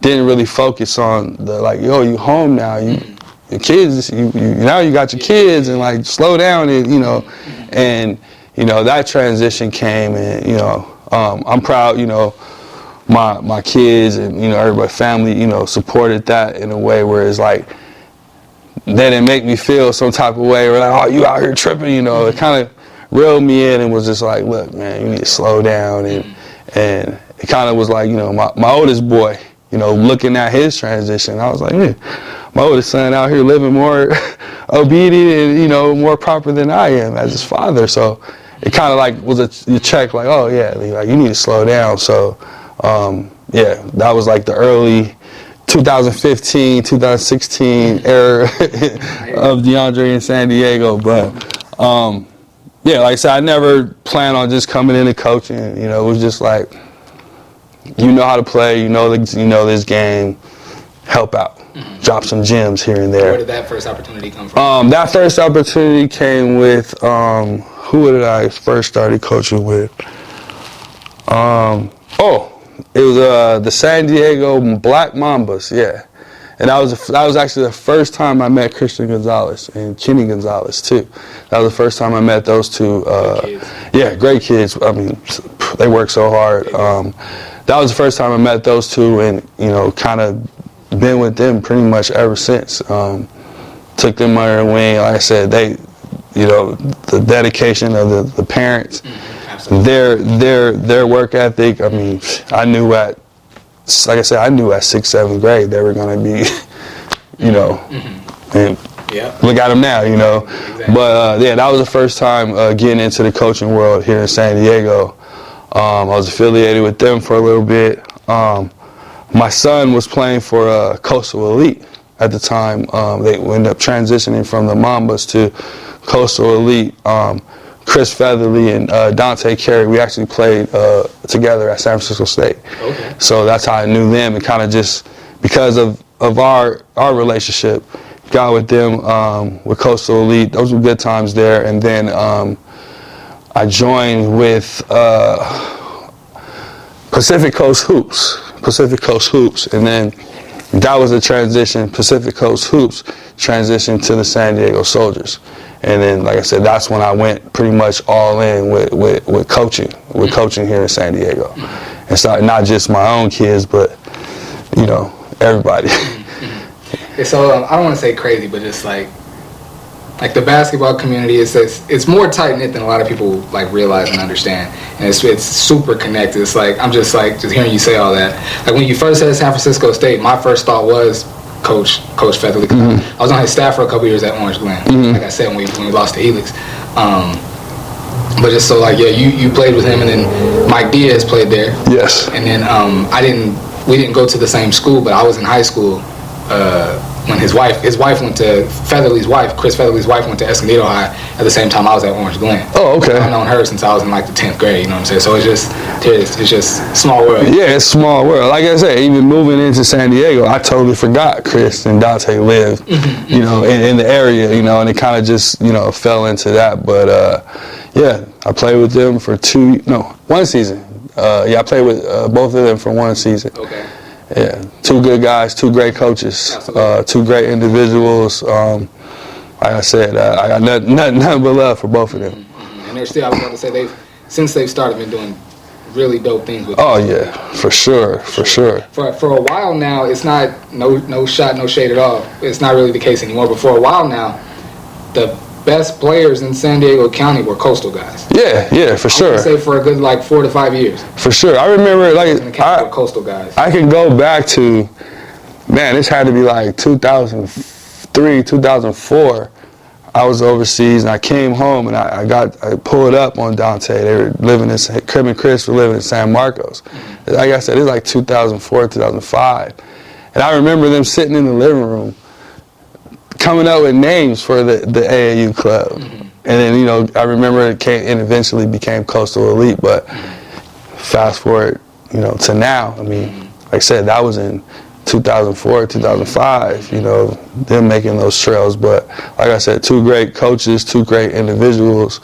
didn't really focus on the, like, yo, you home now, your kids, now you got your kids, and like slow down, and, you know, and, you know, that transition came, and, you know, I'm proud, you know, my kids and, you know, everybody, family, you know, supported that in a way where it's like, they didn't make me feel some type of way, or like, oh, you out here tripping, you know, it kind of reeled me in and was just like, look, man, you need to slow down, and it kind of was like, you know, my oldest boy, you know, looking at his transition, I was like, yeah, my oldest son out here living more obedient and, you know, more proper than I am as his father. So it kind of like was a check, like, oh yeah, like you need to slow down. So yeah, that was like the early 2015, 2016 era of DeAndre in San Diego. But yeah, like I said, I never planned on just coming in and coaching. You know, it was just like, you know how to play, you know this game, help out, drop some gems here and there. Where did that first opportunity come from? That first opportunity came with, who did I first started coaching with? It was the San Diego Black Mambas, yeah. And that was actually the first time I met Christian Gonzalez and Kenny Gonzalez too. That was the first time I met those two. Yeah, great kids. I mean, they work so hard. That was the first time I met those two, and, you know, kind of been with them pretty much ever since. took them under their wing. Like I said, the dedication of the parents, their work ethic. I mean, I knew at 6th, 7th grade they were going to be, and look at them now, Exactly. But that was the first time getting into the coaching world here in San Diego. I was affiliated with them for a little bit. My son was playing for Coastal Elite at the time. They ended up transitioning from the Mambas to Coastal Elite. Chris Featherly and Dante Carey, we actually played together at San Francisco State. Okay. So that's how I knew them, and kind of just because of our relationship, got with them with Coastal Elite. Those were good times there. And then I joined with Pacific Coast Hoops, and then that was a transition. Pacific Coast Hoops transitioned to the San Diego Soldiers, and then, like I said, that's when I went pretty much all in with coaching here in San Diego, and so not just my own kids, but everybody. So I don't want to say crazy, but it's like the basketball community it's more tight knit than a lot of people realize and understand, and it's super connected. It's I'm just hearing you say all that. Like when you first said San Francisco State, my first thought was Coach Featherly. I was on his staff for a couple years at Orange Glen. Like I said, when we lost to Helix. But just so you played with him, and then Mike Diaz played there. Yes. And then we didn't go to the same school, but I was in high school. When his wife went to Chris Featherly's wife went to Escondido High at the same time I was at Orange Glen. Oh, okay. I've known her since I was in the 10th grade, you know what I'm saying? So it's just small world. Yeah, it's small world. Like I said, even moving into San Diego, I totally forgot Chris and Dante lived, in the area, and it kind of just, fell into that. But, I played with them for 1 season. I played with both of them for 1 season. Okay. Yeah, 2 good guys, 2 great coaches, 2 great individuals. Like I said, I got nothing but love for both of them. And they're still, I was about to say, since they've started, been doing really dope things with them. Oh yeah, for sure. For a while now, it's not no shot, no shade at all. It's not really the case anymore. But for a while now, the best players in San Diego County were coastal guys. Yeah, for sure. I would say for a good 4 to 5 years. For sure. I remember coastal guys. I can go back to, this had to be 2003, 2004. I was overseas and I came home and I pulled up on Dante. They were living Crib and Chris were living in San Marcos. Like I said, it was 2004, 2005. And I remember them sitting in the living room coming up with names for the AAU club. And then, I remember it eventually became Coastal Elite, but fast forward, to now, like I said, that was in 2004, 2005, them making those trails. But like I said, 2 great coaches, 2 great individuals.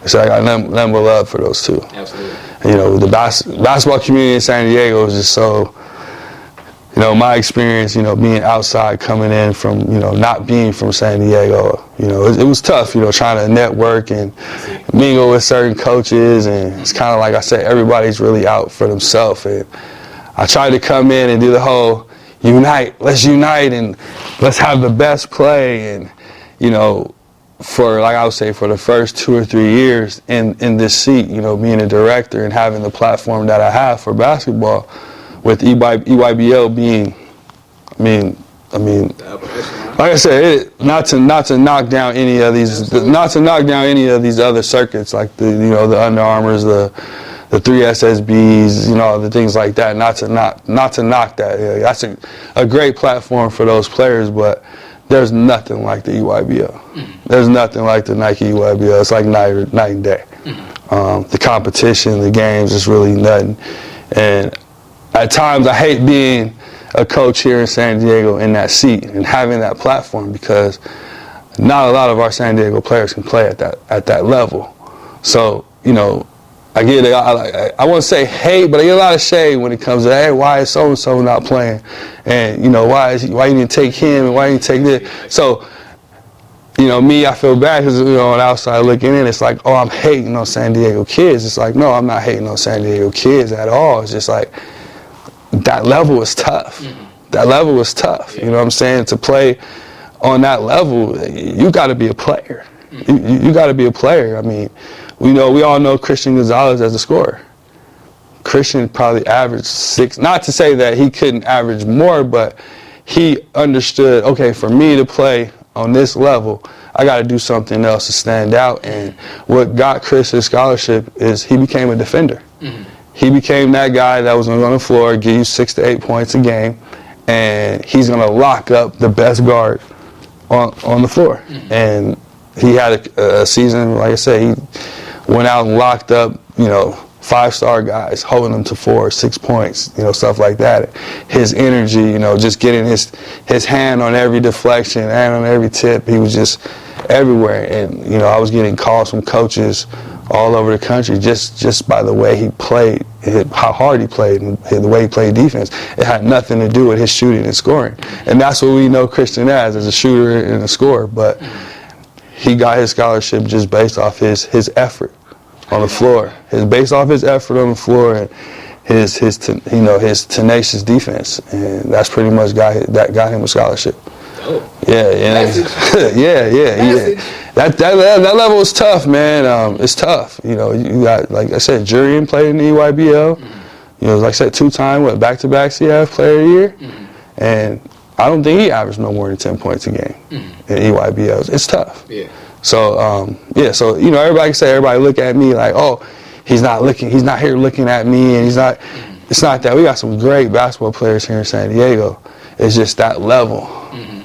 So I got nothing but love for those 2. Absolutely. And, the basketball community in San Diego is just so, my experience, being outside, coming in from, not being from San Diego, it was tough, trying to network and mingle with certain coaches. And it's kind of like I said, everybody's really out for themselves. And I tried to come in and do the whole let's unite and let's have the best play. And, for, I would say, for the first 2 or 3 years in this seat, being a director and having the platform that I have for basketball, with EYBL being, like I said, not to knock down any of these, other circuits like the Under Armours, the 3 SSBs, the things like that. Not to knock that. That's a great platform for those players, but there's nothing like the EYBL. There's nothing like the Nike EYBL. It's like night and day. The competition, the games, is really nothing. And at times, I hate being a coach here in San Diego in that seat and having that platform, because not a lot of our San Diego players can play at that level. So, I get it. I won't say hate, but I get a lot of shade when it comes to, hey, why is so-and-so not playing? And, why you didn't take him and why you didn't take this? So, me, I feel bad because, on the outside looking in, it's like, oh, I'm hating on San Diego kids. It's like, no, I'm not hating on San Diego kids at all. It's just like, that level was tough. That level was tough. You know what I'm saying? To play on that level, you got to be a player. You got to be a player. I mean, we all know Christian Gonzalez as a scorer. Christian probably averaged 6. Not to say that he couldn't average more, but he understood, okay, for me to play on this level, I got to do something else to stand out. And what got Chris his scholarship is he became a defender. He became that guy that was going to go on the floor, give you 6 to 8 points a game, and he's going to lock up the best guard on the floor. And he had a season, like I said, he went out and locked up, 5-star guys, holding them to 4 or 6 points, stuff like that. His energy, just getting his hand on every deflection, hand on every tip, he was just everywhere. And, I was getting calls from coaches all over the country just by the way he played, how hard he played, and the way he played defense. It had nothing to do with his shooting and scoring. And that's what we know Christian as a shooter and a scorer. But he got his scholarship just based off his effort on the floor. Based off his effort on the floor and his tenacious defense, and that's pretty much got him a scholarship. Oh. Yeah. That level is tough, man. It's tough. You got, like I said, Jurian played in the EYBL. Like I said, 2-time back-to-back CIF Player of the Year, and I don't think he averaged no more than 10 points a game in EYBL. It's tough. Yeah. So everybody look at me like, oh, he's not here looking at me, and he's not. It's not that. We got some great basketball players here in San Diego. It's just that level.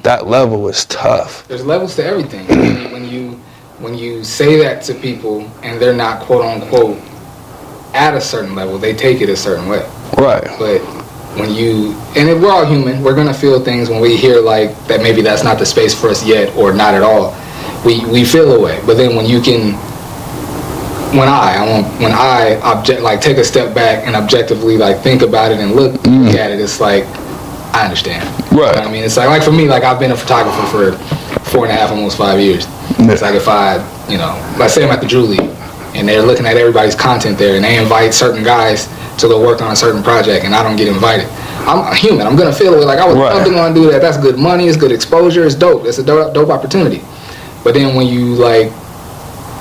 That level is tough. There's levels to everything. When you say that to people and they're not quote unquote at a certain level, they take it a certain way. Right. But we're all human, we're gonna feel things when we hear like that maybe that's not the space for us yet or not at all. We feel a way. But then when I take a step back and objectively think about it and look at it, it's like I understand. Right. I mean, it's like for me, I've been a photographer for 4.5, almost 5 years. It's like if let's say I'm at the Drew League and they're looking at everybody's content there and they invite certain guys to go work on a certain project and I don't get invited. I'm a human. I'm gonna feel it. I would love to go and do that. That's good money. It's good exposure. It's dope. It's a dope opportunity. But then when you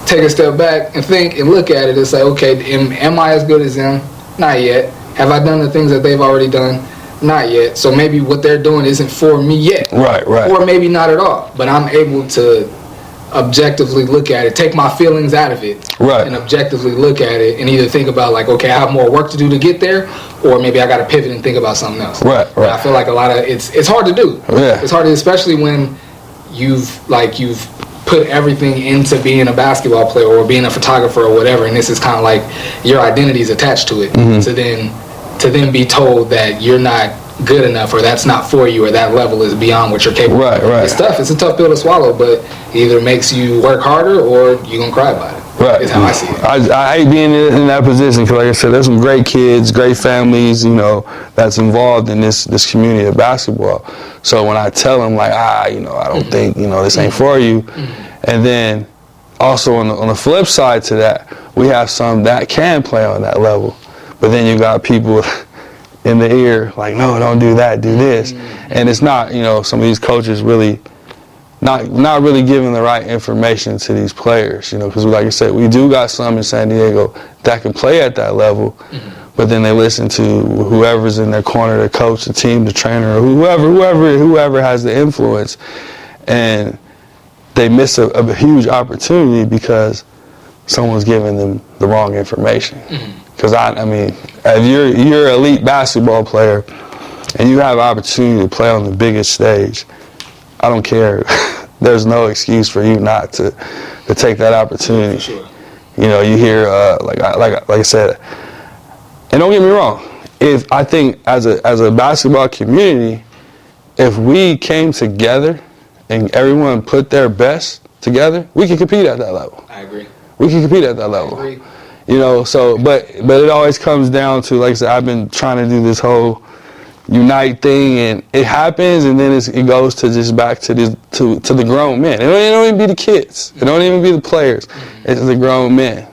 take a step back and think and look at it, it's like, okay, am I as good as them? Not yet. Have I done the things that they've already done? Not yet. So maybe what they're doing isn't for me yet. Right. Or maybe not at all. But I'm able to objectively look at it, take my feelings out of it, and objectively look at it and either think about okay, I have more work to do to get there, or maybe I got to pivot and think about something else. Right. And I feel like a lot of it's hard to do. Yeah. It's hard, especially when you've put everything into being a basketball player or being a photographer or whatever, and this is kind of your identity is attached to it. To then be told that you're not good enough or that's not for you or that level is beyond what you're capable of. Right. It's tough. It's a tough pill to swallow, but it either makes you work harder or you're going to cry about it. Right. Is how I see it. I hate being in that position because, like I said, there's some great kids, great families, that's involved in this community of basketball. So when I tell them, I don't think, this ain't for you. And then also on the flip side to that, we have some that can play on that level. But then you got people in the ear no, don't do that, do this. And it's not, some of these coaches really not really giving the right information to these players, because like I said, we do got some in San Diego that can play at that level, but then they listen to whoever's in their corner, the coach, the team, the trainer, or whoever has the influence, and they miss a huge opportunity because someone's giving them the wrong information. Because I mean, if you're an elite basketball player and you have an opportunity to play on the biggest stage, I don't care. There's no excuse for you not to take that opportunity. Sure. You hear like I said, and don't get me wrong. If I think as a basketball community, if we came together and everyone put their best together, we can compete at that level. I agree. We can compete at that level. I agree. So but it always comes down to, like I said, I've been trying to do this whole unite thing, and it happens, and then it goes to just back to the grown men. It don't even be the kids. It don't even be the players. It's the grown men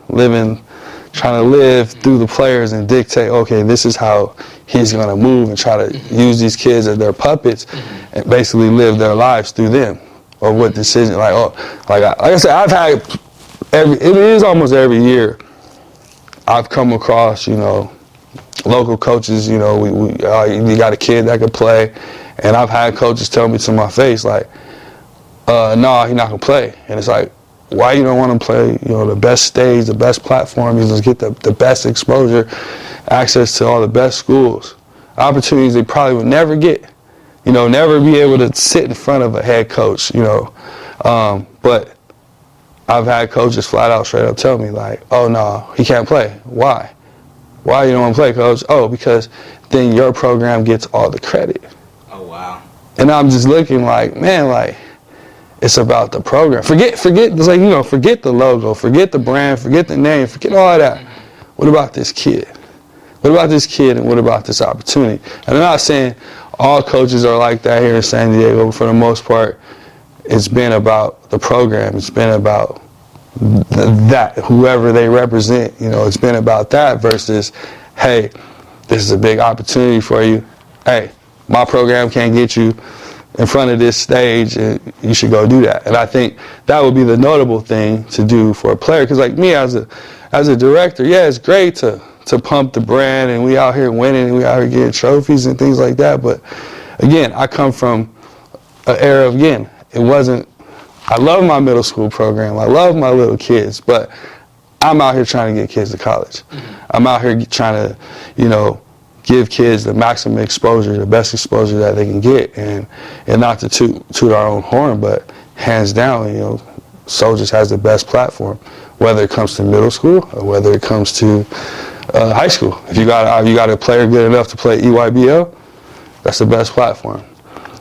trying to live through the players and dictate, okay, this is how he's going to move, and try to use these kids as their puppets and basically live their lives through them. or what decision. Like I said, I've had it is almost every year I've come across, you know, local coaches, you know, we got a kid that could play, and I've had coaches tell me to my face, like, no, he's not going to play. And it's like, why you don't want to play, you know, the best stage, the best platform, you just get the best exposure, access to all the best schools, opportunities they probably would never get, you know, never be able to sit in front of a head coach, you know. But I've had coaches flat out straight up tell me, like, oh, no, he can't play. Why? Why you don't want to play, coach? Oh, because then your program gets all the credit. Oh, wow. And I'm just looking like, man, like, it's about the program. Forget, it's like, you know, forget the logo, forget the brand, forget the name, forget all of that. What about this kid? What about this kid, and what about this opportunity? And I'm not saying all coaches are like that here in San Diego, but for the most part, it's been about the program. It's been about that, whoever they represent, you know, it's been about that versus, hey, this is a big opportunity for you. Hey, my program can't get you in front of this stage, and you should go do that. And I think that would be the notable thing to do for a player, because like me as a director, yeah, it's great to pump the brand, and we out here winning, and we out here getting trophies and things like that. But again, I come from an era of, again, it wasn't, I love my middle school program, I love my little kids, but I'm out here trying to get kids to college. I'm out here trying to, you know, give kids the maximum exposure, the best exposure that they can get, and not to toot our own horn, but hands down, you know, Soldiers has the best platform, whether it comes to middle school or whether it comes to high school. If you got a player good enough to play EYBL, that's the best platform.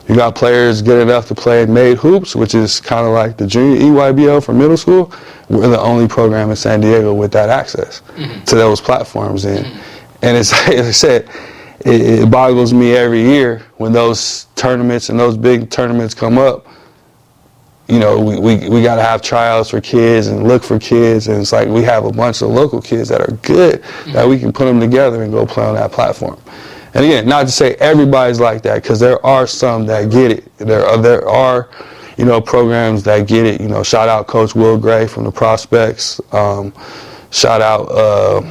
You got players good enough to play in Made Hoops, which is kind of like the junior EYBL for middle school. We're the only program in San Diego with that access to those platforms. And it's, as I said, it boggles me every year when those tournaments and those big tournaments come up. You know, we got to have tryouts for kids and look for kids. And it's like we have a bunch of local kids that are good that we can put them together and go play on that platform. And again, not to say everybody's like that, because there are some that get it. There are, you know, programs that get it. You know, shout out Coach Will Gray from the Prospects. Shout out,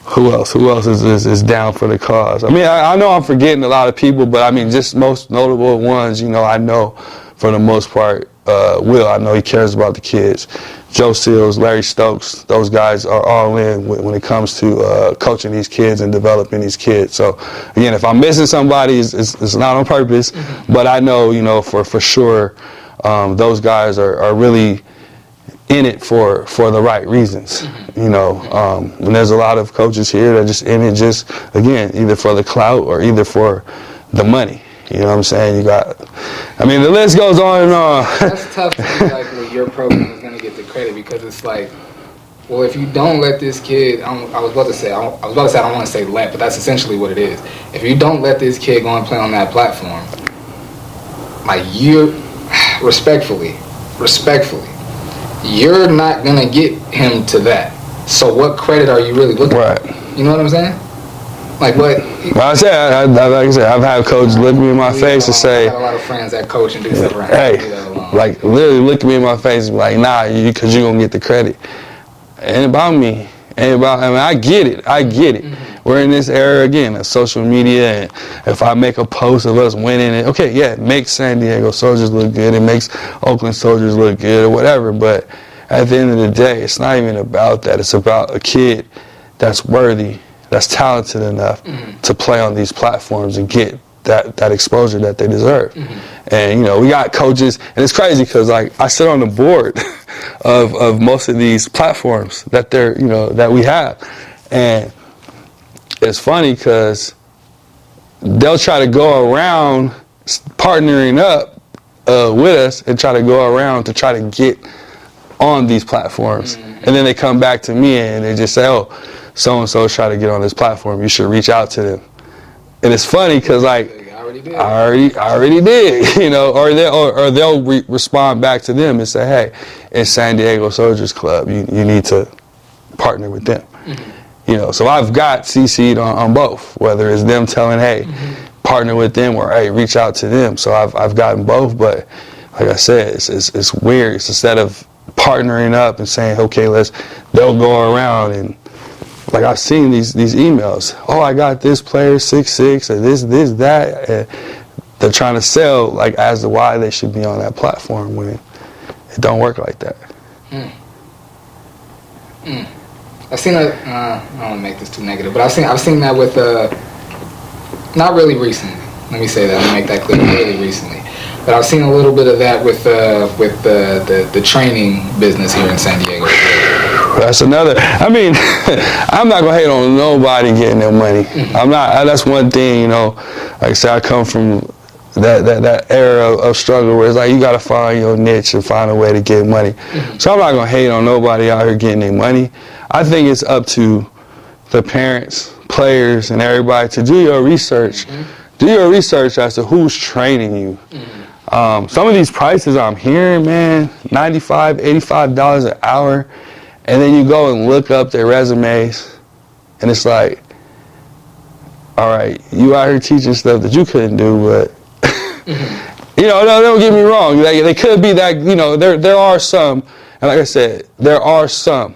who else? Who else is down for the cause? I mean, I know I'm forgetting a lot of people, but I mean, just most notable ones, you know, I know for the most part, Will, I know he cares about the kids. Joe Seals, Larry Stokes, those guys are all in when it comes to coaching these kids and developing these kids. So, again, if I'm missing somebody, it's not on purpose, but I know, you know, for sure, those guys are really in it for the right reasons, you know. And there's a lot of coaches here that are just in it just, again, either for the clout or either for the money. You know what I'm saying? You got, I mean, the list goes on and on. That's tough to be like, well, your program is going to get the credit, because it's like, well, if you don't let this kid, I was about to say I don't want to say let, but that's essentially what it is. If you don't let this kid go and play on that platform, like, you, respectfully, you're not going to get him to that. So what credit are you really looking for? You know what I'm saying? Like what? Well, like I said, I've had coaches look me in my face and say, I got a lot of friends that coach and do stuff around. Hey, like literally look me in my face and be like, nah, because you're going to get the credit. Ain't about me. Ain't about, I mean, I get it. We're in this era again of social media, and if I make a post of us winning, okay, yeah, it makes San Diego Soldiers look good, it makes Oakland Soldiers look good or whatever, but at the end of the day, it's not even about that. It's about a kid that's worthy, that's talented enough to play on these platforms and get that exposure that they deserve. And, you know, we got coaches, and it's crazy because, like, I sit on the board of most of these platforms that they're, you know, that we have. And it's funny because they'll try to go around partnering up with us and try to go around to try to get on these platforms. And then they come back to me and they just say, oh, so-and-so try to get on this platform, you should reach out to them. And it's funny because, like, I already did, you know, or they'll respond back to them and say, hey, it's San Diego Soldiers Club, you need to partner with them. You know, so I've got CC'd on both, whether it's them telling, hey, partner with them, or hey, reach out to them. So I've gotten both, but like I said, it's weird. It's instead of partnering up and saying, okay, they'll go around and, like, I've seen these emails. Oh, I got this player 6'6", or this, that. And they're trying to sell, like, as to why they should be on that platform when it don't work like that. I've seen I don't want to make this too negative, but I've seen that with not really recently. Let me say that. Let me make that clear. Not really recently, but I've seen a little bit of that with the training business here in San Diego. That's another. I mean, I'm not gonna hate on nobody getting their money. I'm not. That's one thing, you know. Like I said, I come from that era of struggle where it's like you gotta find your niche and find a way to get money. So I'm not gonna hate on nobody out here getting their money. I think it's up to the parents, players, and everybody to do your research. Do your research as to who's training you. Some of these prices I'm hearing, man, $95, $85 an hour. And then you go and look up their resumes, and it's like, all right, you out here teaching stuff that you couldn't do, but, you know, no, don't get me wrong. They could be that, you know, there are some, and like I said, there are some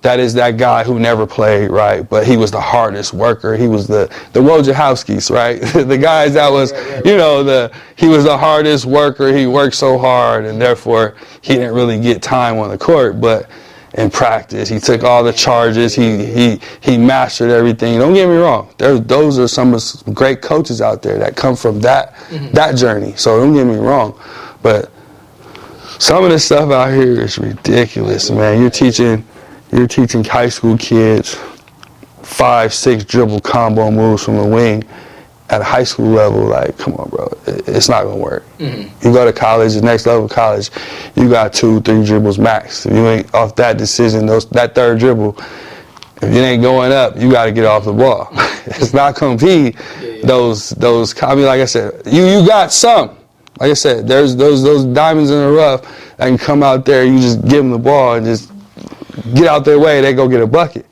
that is that guy who never played, right? But he was the hardest worker. He was the Wojciechowskis, right? The guys that was, you know, he was the hardest worker. He worked so hard, and therefore he didn't really get time on the court, but in practice, he took all the charges. He mastered everything. Don't get me wrong. Those are some great coaches out there that come from that journey. So don't get me wrong, but some of this stuff out here is ridiculous, man. You're teaching high school kids 5-6 dribble combo moves from the wing at a high school level. Like, come on, bro, it's not gonna work. You go to college, the next level of college, you got 2-3 dribbles max. If you ain't off that decision, that third dribble, if it ain't going up, you got to get off the ball. It's not gonna be those. I mean, like I said, you got some. Like I said, there's those diamonds in the rough that can come out there. You just give them the ball and just get out their way. They go get a bucket.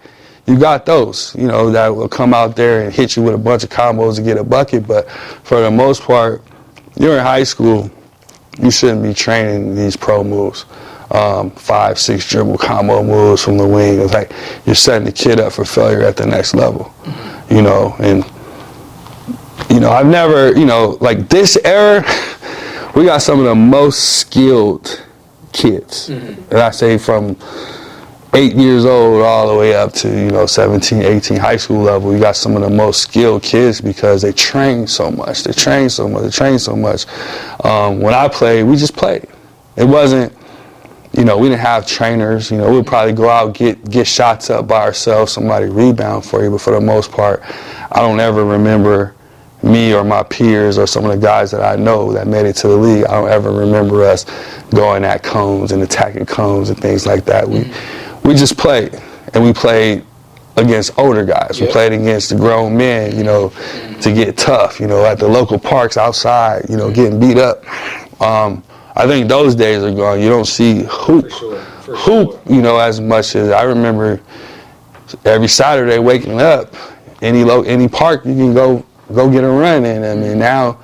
You got those, you know, that will come out there and hit you with a bunch of combos to get a bucket. But for the most part, you're in high school, you shouldn't be training these pro moves. 5-6 dribble combo moves from the wing. It's like you're setting the kid up for failure at the next level, you know. And, you know, I've never, you know, like this era, we got some of the most skilled kids. And I say from 8 years old all the way up to, you know, 17, 18, high school level. You got some of the most skilled kids because they train so much. When I played, we just played. It wasn't, you know, we didn't have trainers. You know, we'd probably go out, get shots up by ourselves, somebody rebound for you. But for the most part, I don't ever remember me or my peers or some of the guys that I know that made it to the league. I don't ever remember us going at cones and attacking cones and things like that. We just played, and we played against older guys. We played against the grown men, you know, to get tough, you know, at the local parks outside, you know, getting beat up. I think those days are gone. You don't see hoop, you know, as much as I remember. Every Saturday waking up, any park you can go get a run in. I mean, now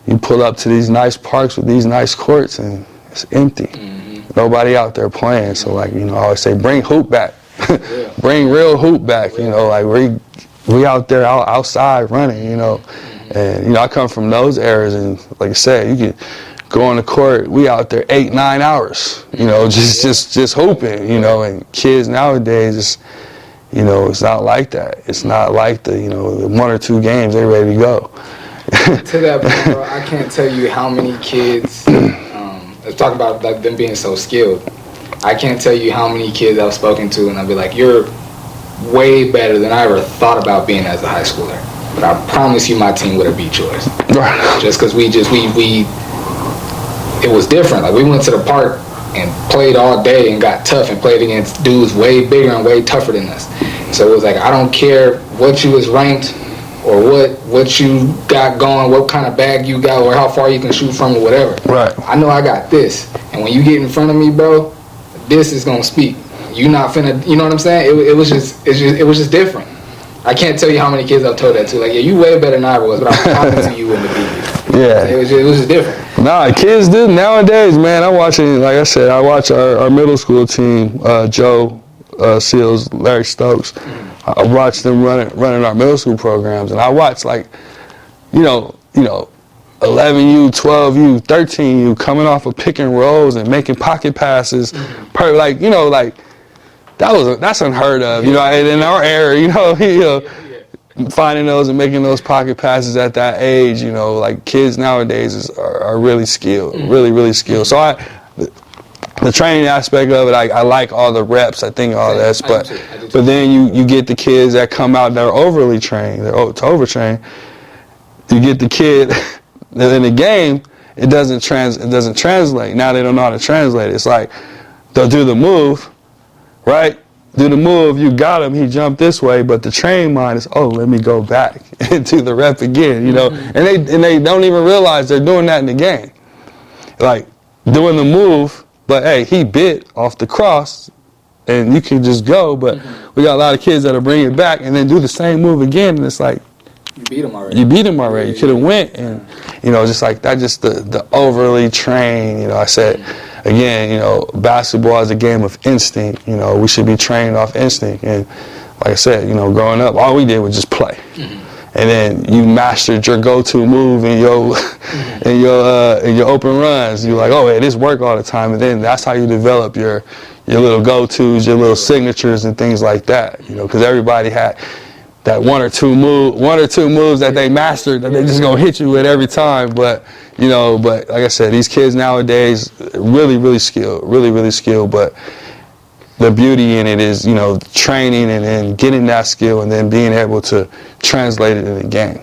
you pull up to these nice parks with these nice courts, and it's empty. Nobody out there playing. So, like, you know, I always say, bring hoop back. Bring real hoop back, you know, like we out there outside running, you know. And, you know, I come from those eras, and like I said, you could go on the court, we out there 8-9 hours, you know, just hooping, you know. And kids nowadays, it's, you know, it's not like that. It's not like the 1 or 2 games, they ready to go. To that point, bro, I can't tell you how many kids, let's talk about like them being so skilled. I can't tell you how many kids I've spoken to, and I'll be like, you're way better than I ever thought about being as a high schooler. But I promise you my team would have beat yours. Just because it was different. Like, we went to the park and played all day and got tough and played against dudes way bigger and way tougher than us. So it was like, I don't care what you was ranked or what you got going, what kind of bag you got, or how far you can shoot from, or whatever. Right. I know I got this. And when you get in front of me, bro, this is gonna speak. You not finna, you know what I'm saying? It was just different. I can't tell you how many kids I've told that to. Like, yeah, you way better than I was, but I'm talking to you in the beat. Yeah. It was just different. Nah, kids do nowadays, man. I'm watching, like I said, I watch our middle school team, Joe Seals, Larry Stokes. I watch them running our middle school programs, and I watch, like, you know, 11U, 12U, 13U coming off of pick and rolls and making pocket passes, that's unheard of, and in our era, finding those and making those pocket passes at that age, like kids nowadays are really skilled, really skilled. So the training aspect of it, I like all the reps, I think all that, but then you get the kids that come out that are overly trained, they're overtrained. You get the kid in the game, it doesn't translate. Now they don't know how to translate it. It's like they'll do the move, right? Do the move, you got him, he jumped this way, but the trained mind is, let me go back and do the rep again, and they don't even realize they're doing that in the game. Like doing the move, but hey, he bit off the cross and you can just go, but we got a lot of kids that'll bring it back and then do the same move again, and it's like, you beat him already. You could have went, and just like that, just the overly trained. I said again, basketball is a game of instinct. We should be trained off instinct. And like I said, growing up, all we did was just play. And then you mastered your go-to move in your in your open runs. You're like, hey, this work all the time. And then that's how you develop your little go-tos, your little signatures, and things like that. Because everybody had that one or two moves that they mastered that they just gonna hit you with every time. But like I said, these kids nowadays really skilled. But the beauty in it is training and then getting that skill and then being able to translate it in the game.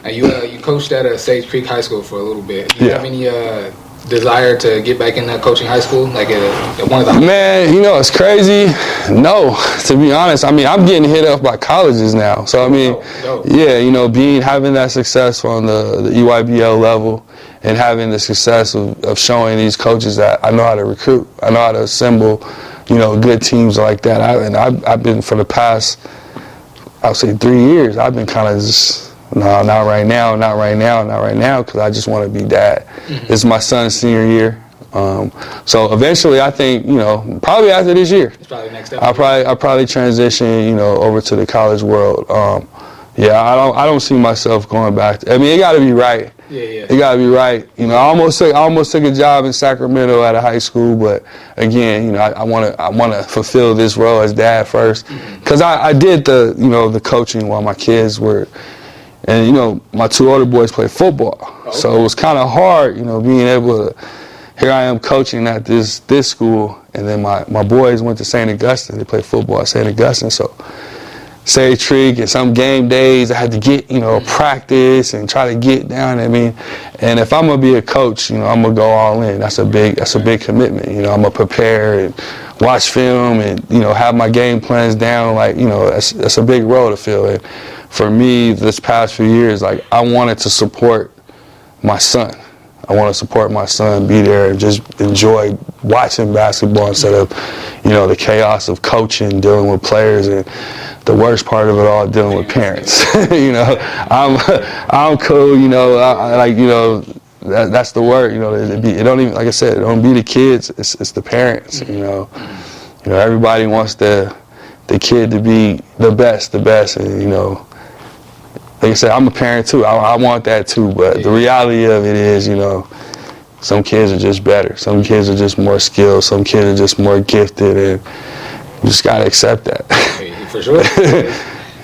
And you coached at Sage Creek High School for a little bit. Do you have any desire to get back in that coaching high school, like at one of the? Man, it's crazy. No, to be honest, I'm getting hit up by colleges now. So having that success on the EYBL level and having the success of showing these coaches that I know how to recruit, I know how to assemble, good teams like that. I've been for the past, I'll say 3 years. I've been kind of just. No, not right now, because I just want to be dad. This is my son's senior year. So eventually, I think, probably after this year, it's probably next step. I'll probably transition, over to the college world. I don't see myself going back. It got to be right. It got to be right. I almost took a job in Sacramento at a high school, but again, I want to fulfill this role as dad first, because I did the coaching while my kids were. And, my two older boys play football. Okay. So it was kind of hard, being able to, here I am coaching at this school, and then my boys went to St. Augustine. They play football at St. Augustine. So Sage Creek and some game days, I had to get, practice and try to get down. And if I'm going to be a coach, I'm going to go all in. That's a big commitment. I'm going to prepare and watch film and, have my game plans down. Like, that's a big role to fill. And for me, this past few years, like, I wanted to support my son. I want to support my son, be there, and just enjoy watching basketball instead of, the chaos of coaching, dealing with players, and the worst part of it all, dealing with parents. I'm cool. That's the word. It don't even, like I said, it don't be the kids. It's the parents. Everybody wants the kid to be the best, and like I said, I'm a parent too. I want that too, but the reality of it is, some kids are just better. Some kids are just more skilled. Some kids are just more gifted, and you just gotta accept that. For sure.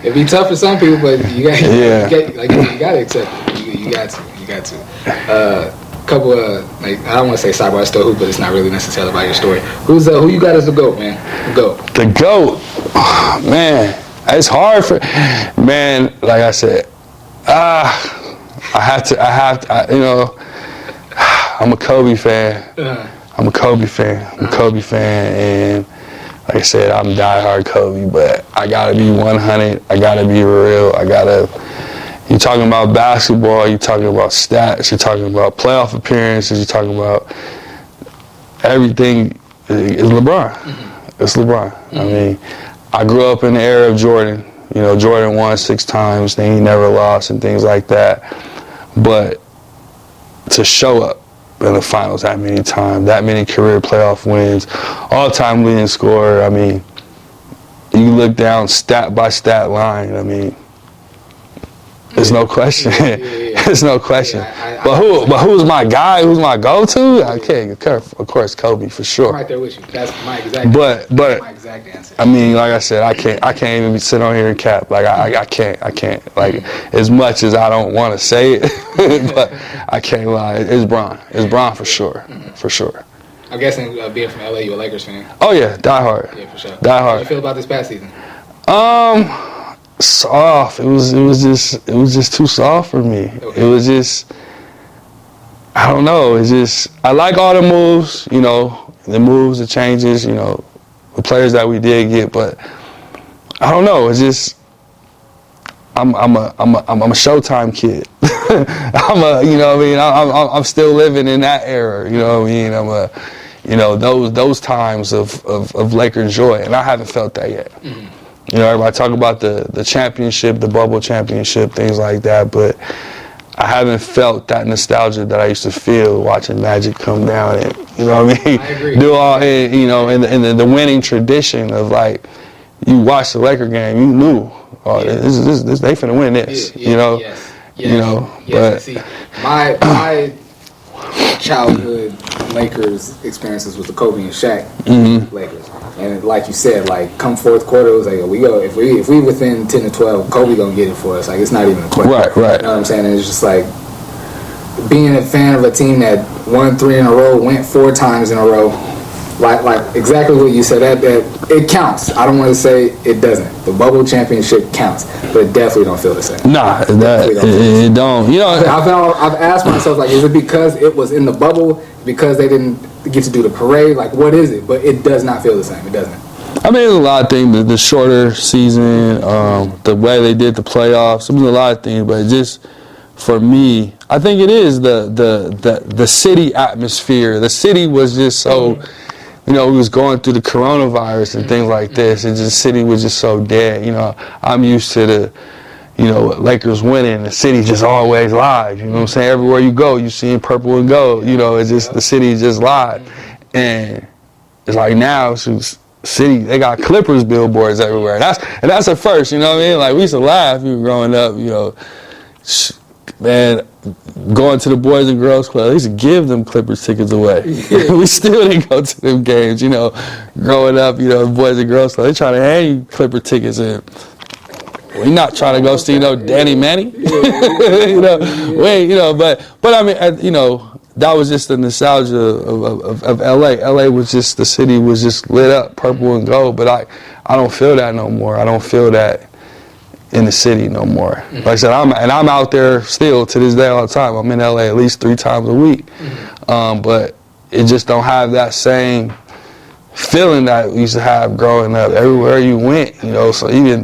It'd be tough for some people, but you gotta accept it. You got to. Couple of, I don't want to say sidebar still hoop, but it's not really necessarily about your story. Who you got as the GOAT, man? The GOAT. The GOAT, man. It's hard man. Like I said, I'm a Kobe fan. I'm a Kobe fan, and like I said, I'm diehard Kobe. But I gotta be 100. I gotta be real. You're talking about basketball. You're talking about stats. You're talking about playoff appearances. You're talking about everything. Is LeBron. It's LeBron. I grew up in the era of Jordan. Jordan won 6 times, then he never lost and things like that. But to show up in the finals that many times, that many career playoff wins, all-time leading scorer. I mean, you look down stat by stat line. I mean, there's no question. There's no question. But who's my guy? Who's my go-to? I can't. Of course, Kobe for sure. I'm right there with you. That's my exact. But my exact answer. I mean, like I said, I can't even sit on here and cap. Like I can't. Like as much as I don't want to say it, but I can't lie. It's Bron. It's Bron for sure. For sure. I'm guessing being from LA, you're a Lakers fan. Oh yeah, die hard. Yeah, for sure. Die hard. How do you feel about this past season? Soft. It was just too soft for me. Okay. It was just, I don't know. It's just, I like all the moves, you know, the moves, the changes, you know, the players that we did get, but I don't know. It's just, I'm a Showtime kid. You know what I mean? I'm still living in that era. You know what I mean? You know, those times of Laker joy, and I haven't felt that yet. Mm-hmm. You know, everybody talk about the championship, the bubble championship, things like that, but I haven't felt that nostalgia that I used to feel watching Magic come down and, you know what I mean? I agree. Do all, you know, in the winning tradition of like, you watch the Laker game, you knew, oh, this they finna win this, you know? Yes. You know, but see, my childhood Lakers experiences was the Kobe and Shaq Lakers, and like you said, like come fourth quarter, it was like we go if we within 10 to 12, Kobe gonna get it for us. Like it's not even a question. Right. You know what I'm saying? And it's just like being a fan of a team that won 3 in a row, went 4 times in a row. Like exactly what you said. That it counts. I don't want to say it doesn't. The bubble championship counts, but it definitely don't feel the same. Nah, it don't. You know, I've asked myself, like, is it because it was in the bubble? Because they didn't get to do the parade? Like, what is it? But it does not feel the same. It doesn't. I mean, there's a lot of things. The shorter season, the way they did the playoffs. There's a lot of things, but just for me, I think it is the city atmosphere. The city was just so. You know, we was going through the coronavirus and things like this, and the city was just so dead. You know, I'm used to the, you know, Lakers winning. The city just always live. You know what I'm saying? Everywhere you go, you see purple and gold. You know, it's just the city just live, and it's like now, it's city they got Clippers billboards everywhere. That's a first. You know what I mean? Like we used to laugh. We were growing up. You know, man. Going to the Boys and Girls Club, they used to give them Clippers tickets away. We still didn't go to them games, you know. Growing up, you know, Boys and Girls Club, they trying to hand you Clipper tickets in. We're not trying to go see no Danny Manning. You know, wait, you know, but I mean, you know, that was just the nostalgia of LA. LA was just, the city was just lit up, purple and gold, but I don't feel that no more. I don't feel that in the city no more. Like I said, I'm out there still to this day all the time. I'm in LA at least 3 times a week. But it just don't have that same feeling that we used to have growing up. Everywhere you went, you know, so even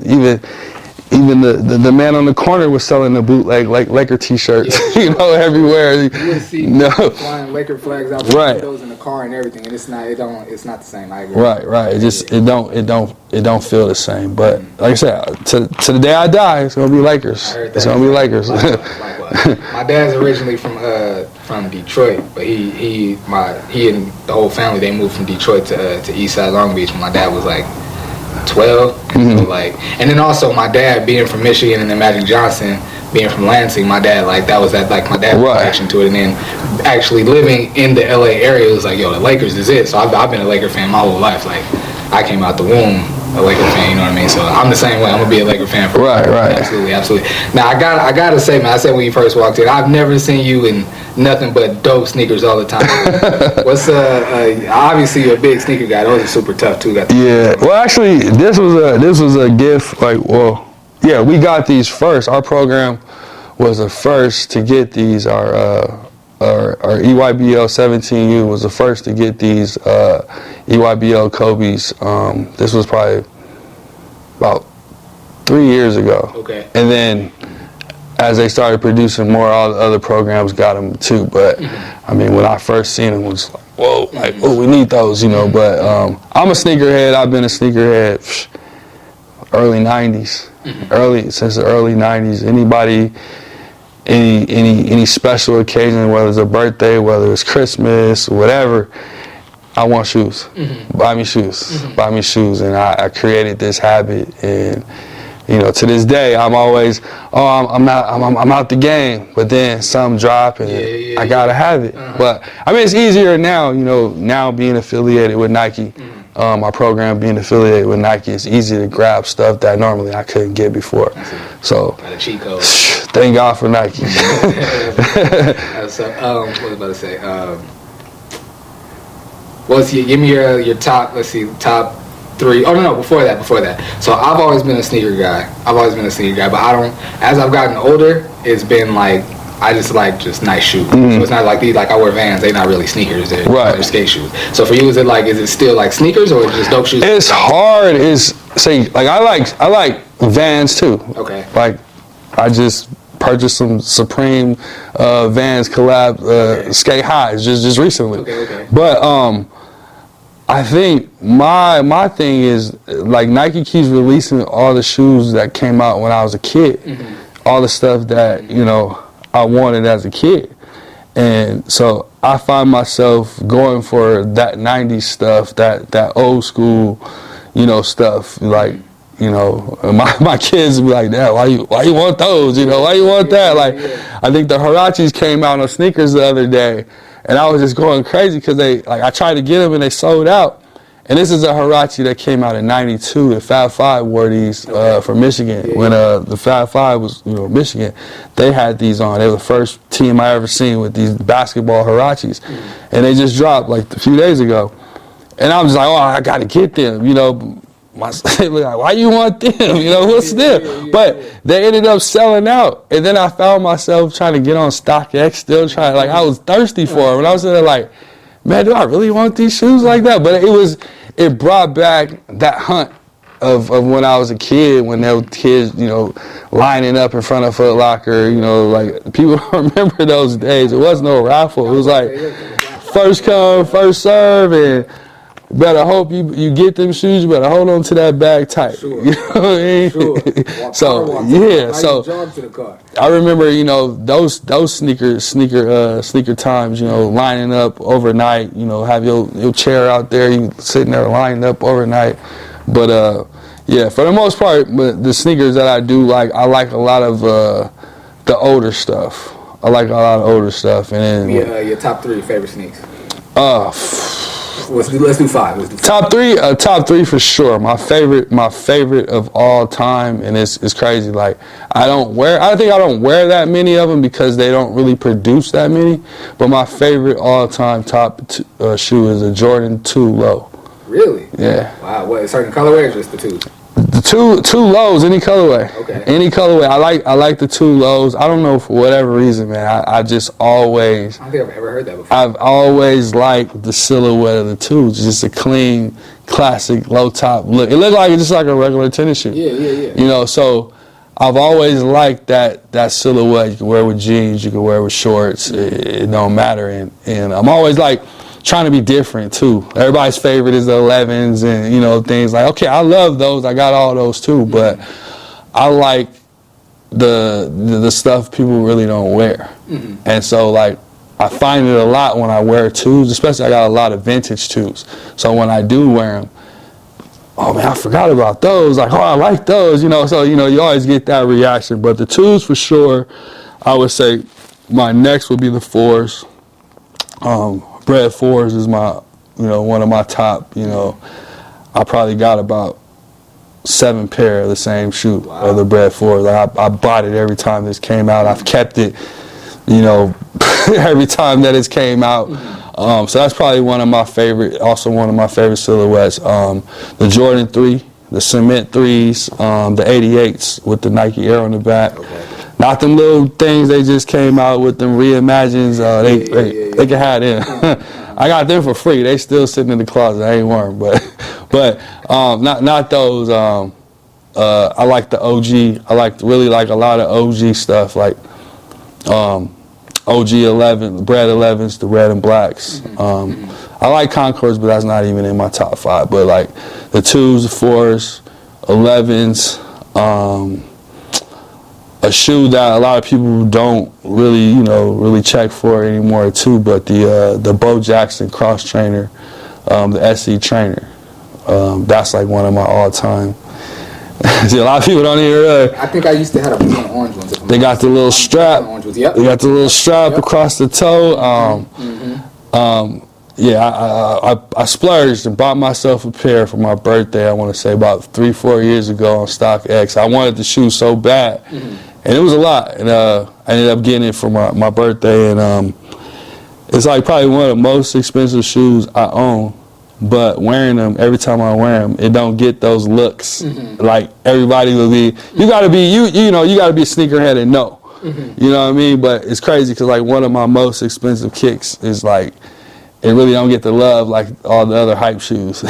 the man on the corner was selling the bootleg Laker t-shirts, you know, everywhere. You would see flying Laker flags out the windows in the car and everything, and it's not the same. I agree. Right. It don't feel the same. But like I said, to the day I die, it's gonna be Lakers. It's gonna be Lakers. Likewise. My dad's originally from Detroit, but he and the whole family, they moved from Detroit to East Side Long Beach when my dad was like 12, and so like, and then also my dad being from Michigan and then Magic Johnson being from Lansing, my dad my dad's reaction to it, and then actually living in the LA area was like, yo, the Lakers is it. So I've been a Laker fan my whole life. Like I came out the womb a Laker fan, you know what I mean? So I'm the same way. I'm gonna be a Laker fan for right. Absolutely. Now I gotta say, man, I said when you first walked in, I've never seen you in nothing but dope sneakers all the time. What's obviously you're a big sneaker guy. Those are super tough too. Yeah. Well, actually, this was a gift. Like, well, yeah, we got these first. Our program was the first to get these. Our EYBL 17U was the first to get these EYBL Kobe's. This was probably about 3 years ago. Okay. And then as they started producing more, all the other programs got them too. But I mean, when I first seen them, it was like, whoa, like, oh, we need those, you know. But I'm a sneakerhead. I've been a sneakerhead early 90s, since the early 90s. Anybody any special occasion, whether it's a birthday, whether it's Christmas, whatever, I want shoes. Buy me shoes. Buy me shoes. And I created this habit, and you know, to this day, I'm always, I'm out the game, but then some drop, and I gotta have it. But I mean, it's easier now. You know, now being affiliated with Nike, my program being affiliated with Nike, it's easy to grab stuff that normally I couldn't get before. So, got a cheat code. Thank God for Nike. So, what was I about to say? Give me your top. Let's see, top 3. Oh no, before that. So I've always been a sneaker guy. But I don't. As I've gotten older, it's been like I just like nice shoes. So it's not like these. Like I wear Vans. They're not really sneakers. They're skate shoes. So for you, is it still like sneakers or just dope shoes? It's hard. I like Vans too. Okay. Like I just purchased some Supreme Vans collab skate highs just recently. Okay. But I think my thing is like Nike keeps releasing all the shoes that came out when I was a kid, all the stuff that you know I wanted as a kid, and so I find myself going for that '90s stuff, that old school, you know, stuff like. You know, my kids be like, Dad, why you want those? You know, why you want that? Like, I think the Huaraches came out on sneakers the other day, and I was just going crazy because I tried to get them and they sold out. And this is a Huarache that came out in '92. The Fab Five wore these for Michigan when the Fab Five was Michigan. They had these on. They were the first team I ever seen with these basketball Huaraches, and they just dropped like a few days ago. And I was like, I got to get them. You know. Like, why you want them? You know, what's them? But they ended up selling out. And then I found myself trying to get on StockX, still trying, like, I was thirsty for them. And I was there like, man, do I really want these shoes like that? But it brought back that hunt of when I was a kid, when there were kids, you know, lining up in front of Foot Locker, you know, like, people remember those days. It wasn't no raffle. It was like, first come, first serve, and better hope you get them shoes. You better hold on to that bag tight. Sure. You know what I mean? Sure. So I remember, you know, those sneaker times. You know, lining up overnight. You know, have your chair out there. You sitting there lining up overnight. But yeah, for the most part, but the sneakers that I do like, I like a lot of the older stuff. I like a lot of older stuff. And then your top 3 favorite sneaks. Let's do 5. Top three for sure. My favorite of all time, and it's crazy. Like I don't wear that many of them because they don't really produce that many. But my favorite all time top shoe is a Jordan 2 Low. Really? Yeah. Wow. What, a certain colorway or just the 2? The two lows, any colorway. Okay. Any colorway. I like the 2 lows. I don't know for whatever reason, man. I just always. I don't think I've ever heard that before. I've always liked the silhouette of the 2. Just a clean, classic low top look. It looked like it's just like a regular tennis shoe. Yeah. You know, so I've always liked that silhouette. You can wear it with jeans. You can wear it with shorts. It don't matter. And I'm always like trying to be different too. Everybody's favorite is the 11s and, you know, things like, okay, I love those. I got all those too, but I like the stuff people really don't wear. And so like I find it a lot when I wear 2s, especially I got a lot of vintage 2s. So when I do wear them, oh man, I forgot about those. Like, oh, I like those, you know. So, you know, you always get that reaction. But the 2s for sure, I would say my next would be the 4s. Bread 4s is my, you know, one of my top, you know. I probably got about 7 pair of the same shoe of the Bread 4s. Like I bought it every time this came out. I've kept it, you know, every time that it's came out. So that's probably one of my favorite silhouettes. The Jordan 3, the Cement 3s, the 88s with the Nike Air on the back. Okay. Not them little things they just came out with, them reimagines. They can have them. I got them for free. They still sitting in the closet. I ain't wearing them, but not those. I like the OG. I really like a lot of OG stuff, like OG 11, Bread 11s, the red and blacks. I like Concords, but that's not even in my top 5. But like the 2s, the 4s, 11s. a shoe that a lot of people don't really check for anymore too. But the Bo Jackson cross trainer, the SE trainer, that's like one of my all-time. See, a lot of people don't even realize. I think I used to have a blue and orange ones. They got the little strap. Yep. They got the little strap across the toe. I splurged and bought myself a pair for my birthday. I want to say about 3-4 years ago on StockX. I wanted the shoe so bad, and it was a lot. And I ended up getting it for my birthday, and it's like probably one of the most expensive shoes I own. But wearing them, every time I wear them, it don't get those looks like everybody will be. You gotta be you gotta be a sneakerhead and know. You know what I mean? But it's crazy because like one of my most expensive kicks is like it really don't get the love like all the other hype shoes. I'm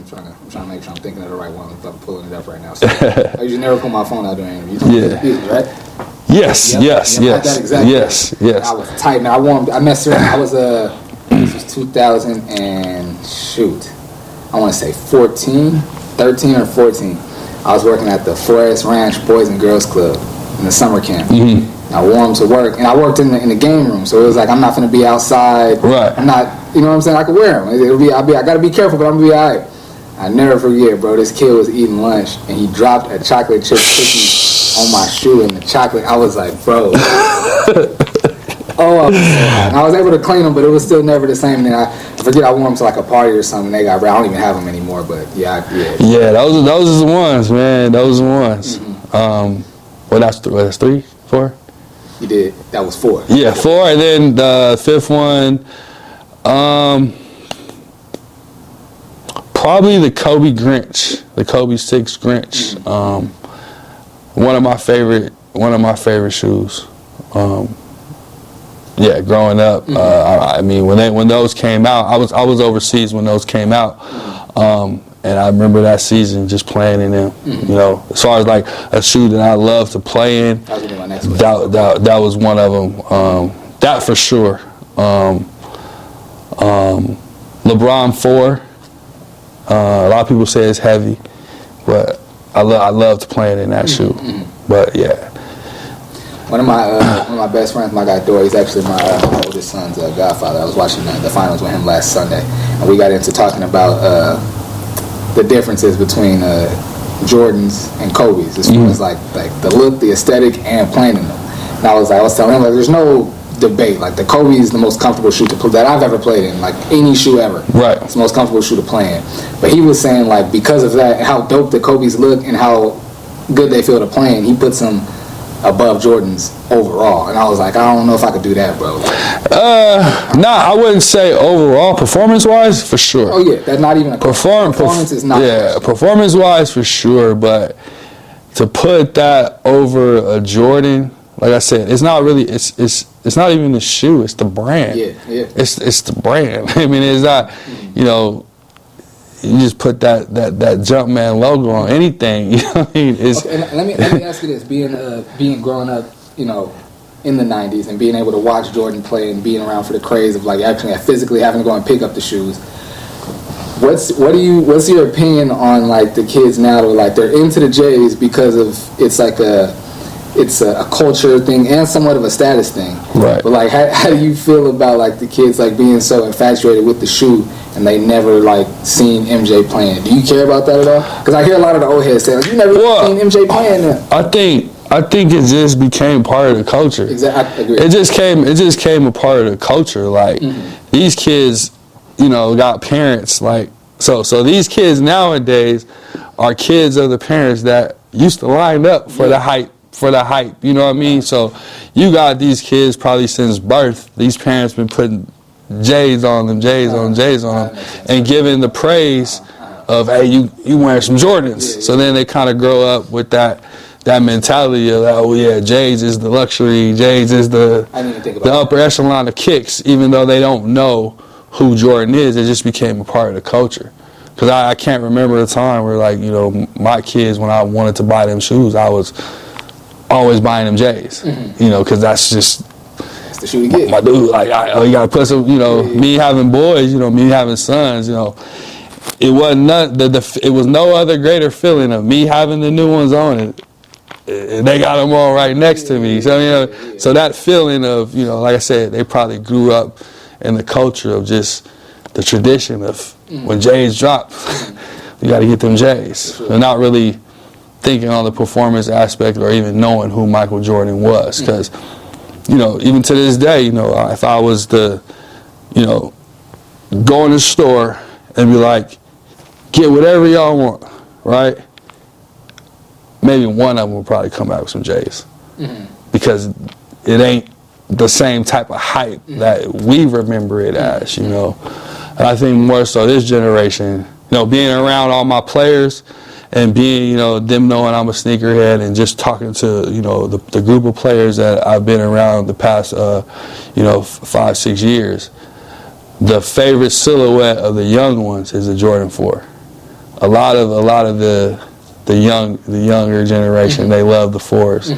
trying to make sure I'm thinking of the right one. I'm pulling it up right now. So I usually never put my phone out during interviews. Yeah. Right? Yes. Exactly. Yes. I was tight, man. I messed around. I was this was 2000 and shoot, I want to say 13 or 14. I was working at the Forest Ranch Boys and Girls Club in the summer camp. I wore them to work, and I worked in the game room, so it was like I'm not gonna be outside. Right. I'm not, you know what I'm saying? I could wear them. I gotta be careful, but I'm gonna be alright. I never forget, bro. This kid was eating lunch, and he dropped a chocolate chip cookie on my shoe, and the chocolate. I was like, bro. I was able to clean them, but it was still never the same. And then I forget I wore them to like a party or something. They got, I don't even have them anymore. But yeah. Those are the ones, man. Those are the ones. Well, that's 3, 4. You did. That was 4. Yeah, 4, and then the 5th one, probably the Kobe Grinch, the Kobe 6 Grinch. One of my favorite shoes. Yeah, growing up, I mean, when those came out, I was overseas when those came out, and I remember that season just playing in them. You know, as far as like a shoe that I love to play in, that was one of them. That for sure. LeBron 4. A lot of people say it's heavy, but I loved playing in that shoe. But yeah. One of my best friends, my guy Dory, he's actually my oldest son's godfather. I was watching the finals with him last Sunday, and we got into talking about the differences between Jordans and Kobe's as far as like the look, the aesthetic, and playing in them. And I was telling him like there's no debate. Like the Kobe is the most comfortable shoe to play that I've ever played in, like any shoe ever. Right. It's the most comfortable shoe to play in. But he was saying like because of that, how dope the Kobe's look and how good they feel to play in, he puts them above Jordans overall. And I was like, I don't know if I could do that, bro. I wouldn't say overall. Performance-wise, for sure. Oh, yeah. That's not even a performance is not. Yeah, performance-wise, for sure. But to put that over a Jordan, like I said, it's not really, it's not even the shoe. It's the brand. Yeah. It's the brand. I mean, it's not, you know, you just put that Jumpman logo on anything. You know what I mean? Okay, and let me ask you this: being growing up, you know, in the '90s, and being able to watch Jordan play and being around for the craze of like actually physically having to go and pick up the shoes. What's your opinion on like the kids now that are like they're into the J's because of it's a culture thing and somewhat of a status thing. Right. But like how do you feel about like the kids like being so infatuated with the shoe and they never like seen MJ playing? Do you care about that at all? Because I hear a lot of the old heads say like you never seen MJ playing that. I think it just became part of the culture. Exactly. I agree. It just came a part of the culture. Like these kids, you know, got parents like so these kids nowadays are kids of the parents that used to line up for the hype. You know what I mean? So you got these kids probably since birth. These parents been putting J's on them, and giving the praise of, hey, you wearing some Jordans. So then they kind of grow up with that mentality of, oh yeah, J's is the luxury, J's is the upper echelon of kicks, even though they don't know who Jordan is. It just became a part of the culture. Because I can't remember a time where, like, you know, my kids, when I wanted to buy them shoes, I was always buying them J's, you know, because that's the shoe to get. My dude, like, you got to put some, you know, me having boys, you know, me having sons, you know, it wasn't it was no other greater feeling of me having the new ones on it and they got them on right next to me. So, so that feeling of, like I said, they probably grew up in the culture of just the tradition of when J's drop, you got to get them J's. They're not really thinking on the performance aspect or even knowing who Michael Jordan was. Because, even to this day, if I was to, go in the store and be like, get whatever y'all want, right? Maybe one of them will probably come out with some J's. Because it ain't the same type of hype that we remember it as, And I think more so this generation, being around all my players and being, them knowing I'm a sneakerhead and just talking to, the group of players that I've been around the past, 5-6 years, the favorite silhouette of the young ones is the Jordan 4. A lot of the younger generation, they love the 4s.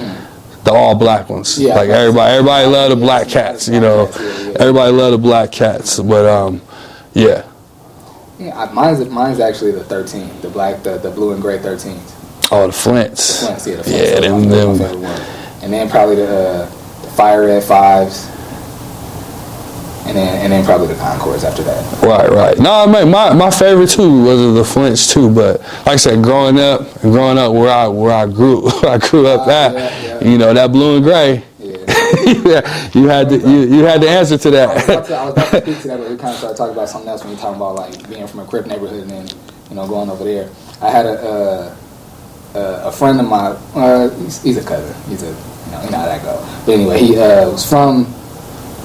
The all black ones. Yeah, like everybody love the black cats, Everybody love the black cats. But yeah. Mine's actually the 13, the black, the blue and gray 13s. Oh, the Flints. The Flints, yeah, the Flints. Yeah, them. My favorite one. And then probably the fire red 5s. And then probably the Concords after that. Right. No, my favorite too was the Flints too. But like I said, growing up where I grew up at, that blue and gray. Yeah. you had to answer to that. I was about to speak to that, but we kind of started talking about something else when we talking about like being from a Crip neighborhood and then going over there. I had a friend of mine. He's a cousin. He's you know how that go. But anyway, he was from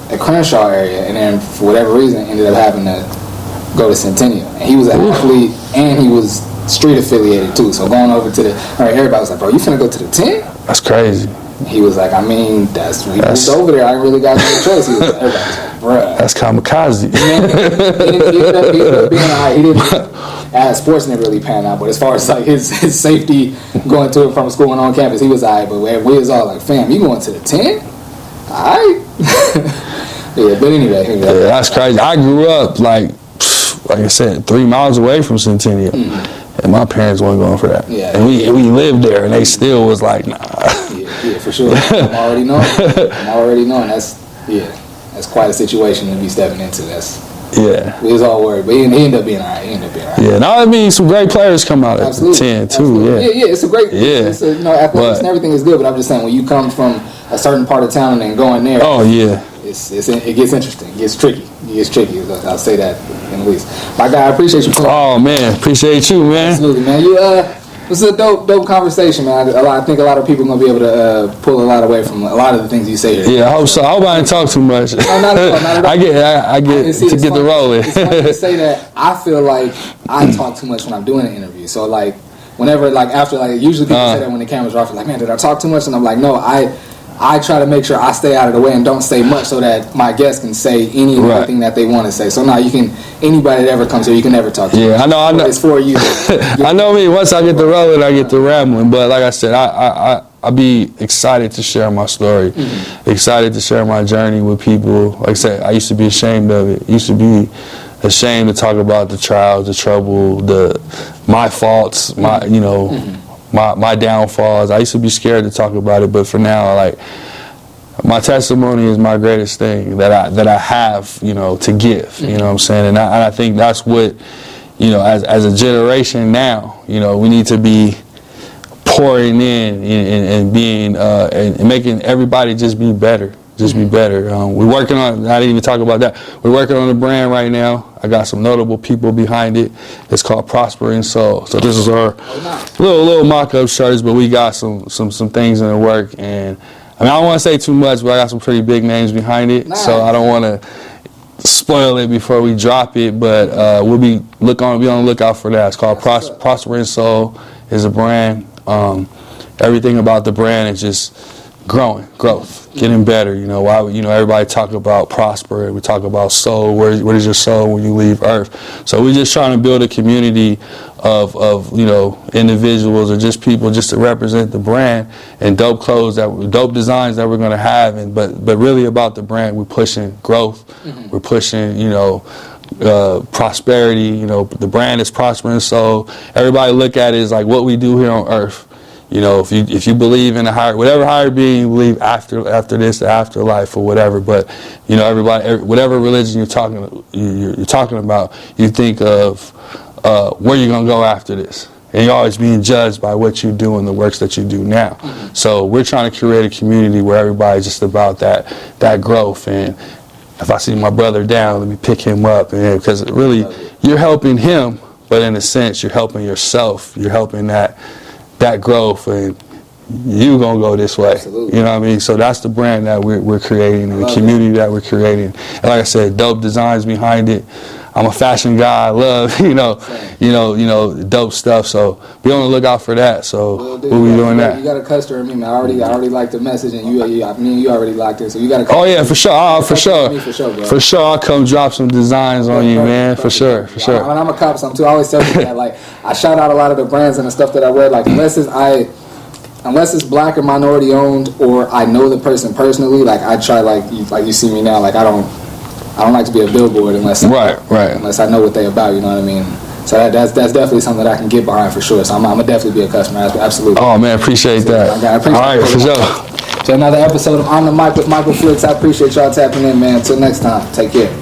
the Crenshaw area, and then for whatever reason ended up having to go to Centennial. And he was an athlete, and he was street affiliated too. So going over to everybody was like, "Bro, you finna go to the 10?" That's crazy. He was like, we moved over there. I really got no choice. He was like, everybody was like, bruh. That's kamikaze. He ended up being all right. He didn't, as sports never really panned out, but as far as like his safety going to and from school and on campus, he was all right. But we was all like, fam, you going to the 10? All right. Yeah, but anyway. Yeah, that's crazy. I grew up like I said, 3 miles away from Centennial. And my parents weren't going for that. Yeah. And we lived there, and they still was like, nah. Yeah, for sure. I'm already knowing. That's quite a situation to be stepping into. We was all worried, but he ended up being all right. Yeah, now I mean, some great players come out at the 10 too. Yeah, it's a great. Yeah, athletics and everything is good, but I'm just saying when you come from a certain part of town and then going there. Oh yeah. It gets interesting. It gets tricky. I'll say that in the least. My guy, I appreciate you. Oh man, appreciate you, man. Absolutely, man. This is a dope conversation, man. I think a lot of people are gonna be able to pull a lot away from a lot of the things you say here. Yeah, I hope so. I hope I didn't talk too much. No, not at all. I get to get the rolling. It's funny to say that. I feel like I talk too much when I'm doing an interview. So like, whenever after usually people say that when the cameras are off, like, man, did I talk too much? And I'm like, no, I try to make sure I stay out of the way and don't say much so that my guests can say anything that they want to say. So now anybody that ever comes here, you can never talk to. Yeah, I know. It's for you. I know me. Once I get the rolling, I get the rambling. But like I said, I be excited to share my story, excited to share my journey with people. Like I said, I used to be ashamed of it. Used to be ashamed to talk about the trials, the trouble, my faults, my downfalls. I used to be scared to talk about it, but for now, like, my testimony is my greatest thing that I have, to give. You know what I'm saying? And I think that's what, as a generation now, we need to be pouring in and being and making everybody just be better. Be better. We're working on. I didn't even talk about that. We're working on the brand right now. I got some notable people behind it. It's called Prospering Soul. So this is our little mock-up shirts, but we got some things in the work. And I don't want to say too much, but I got some pretty big names behind it. Nice. So I don't want to spoil it before we drop it. But we'll be on the lookout for that. It's called Prospering Soul. Is a brand. Everything about the brand is just growth, getting better. Everybody talk about prosper. We talk about soul. Where is your soul when you leave Earth? So we're just trying to build a community of individuals or just people just to represent the brand and dope clothes, dope designs that we're gonna have. But really about the brand, we're pushing growth. We're pushing prosperity. The brand is Prospering Soul. Everybody look at it as like what we do here on Earth. You know, if you believe in a higher, whatever higher being you believe after this, the afterlife or whatever. But you know, whatever religion you're talking about, you think of where you're gonna go after this, and you're always being judged by what you do and the works that you do now. Mm-hmm. So we're trying to create a community where everybody's just about that growth. And if I see my brother down, let me pick him up, and because really you're helping him, but in a sense you're helping yourself. You're helping that growth, and you gonna go this way. Absolutely. You know what I mean? So that's the brand that we're creating, and the community that we're creating. And like I said, dope designs behind it. I'm a fashion guy. I love dope stuff. So be on the lookout for that. So we'll be doing that. You got a customer me, man. I already like the message, and you already locked it. So you got to. Oh yeah, for sure. For sure. Bro. For sure, I'll come drop some designs on you, man. For sure. I'm a cop, so I always tell people that. Like, I shout out a lot of the brands and the stuff that I wear. Like, unless it's black or minority owned, or I know the person personally, like I try, like you see me now, like I don't like to be a billboard unless I know what they about, you know what I mean? So that's definitely something that I can get behind for sure. So I'm gonna definitely be a customer, absolutely. Oh man, appreciate that. All right, for sure. So another episode of On the Mic with Michael Flix. I appreciate y'all tapping in, man. Until next time, take care.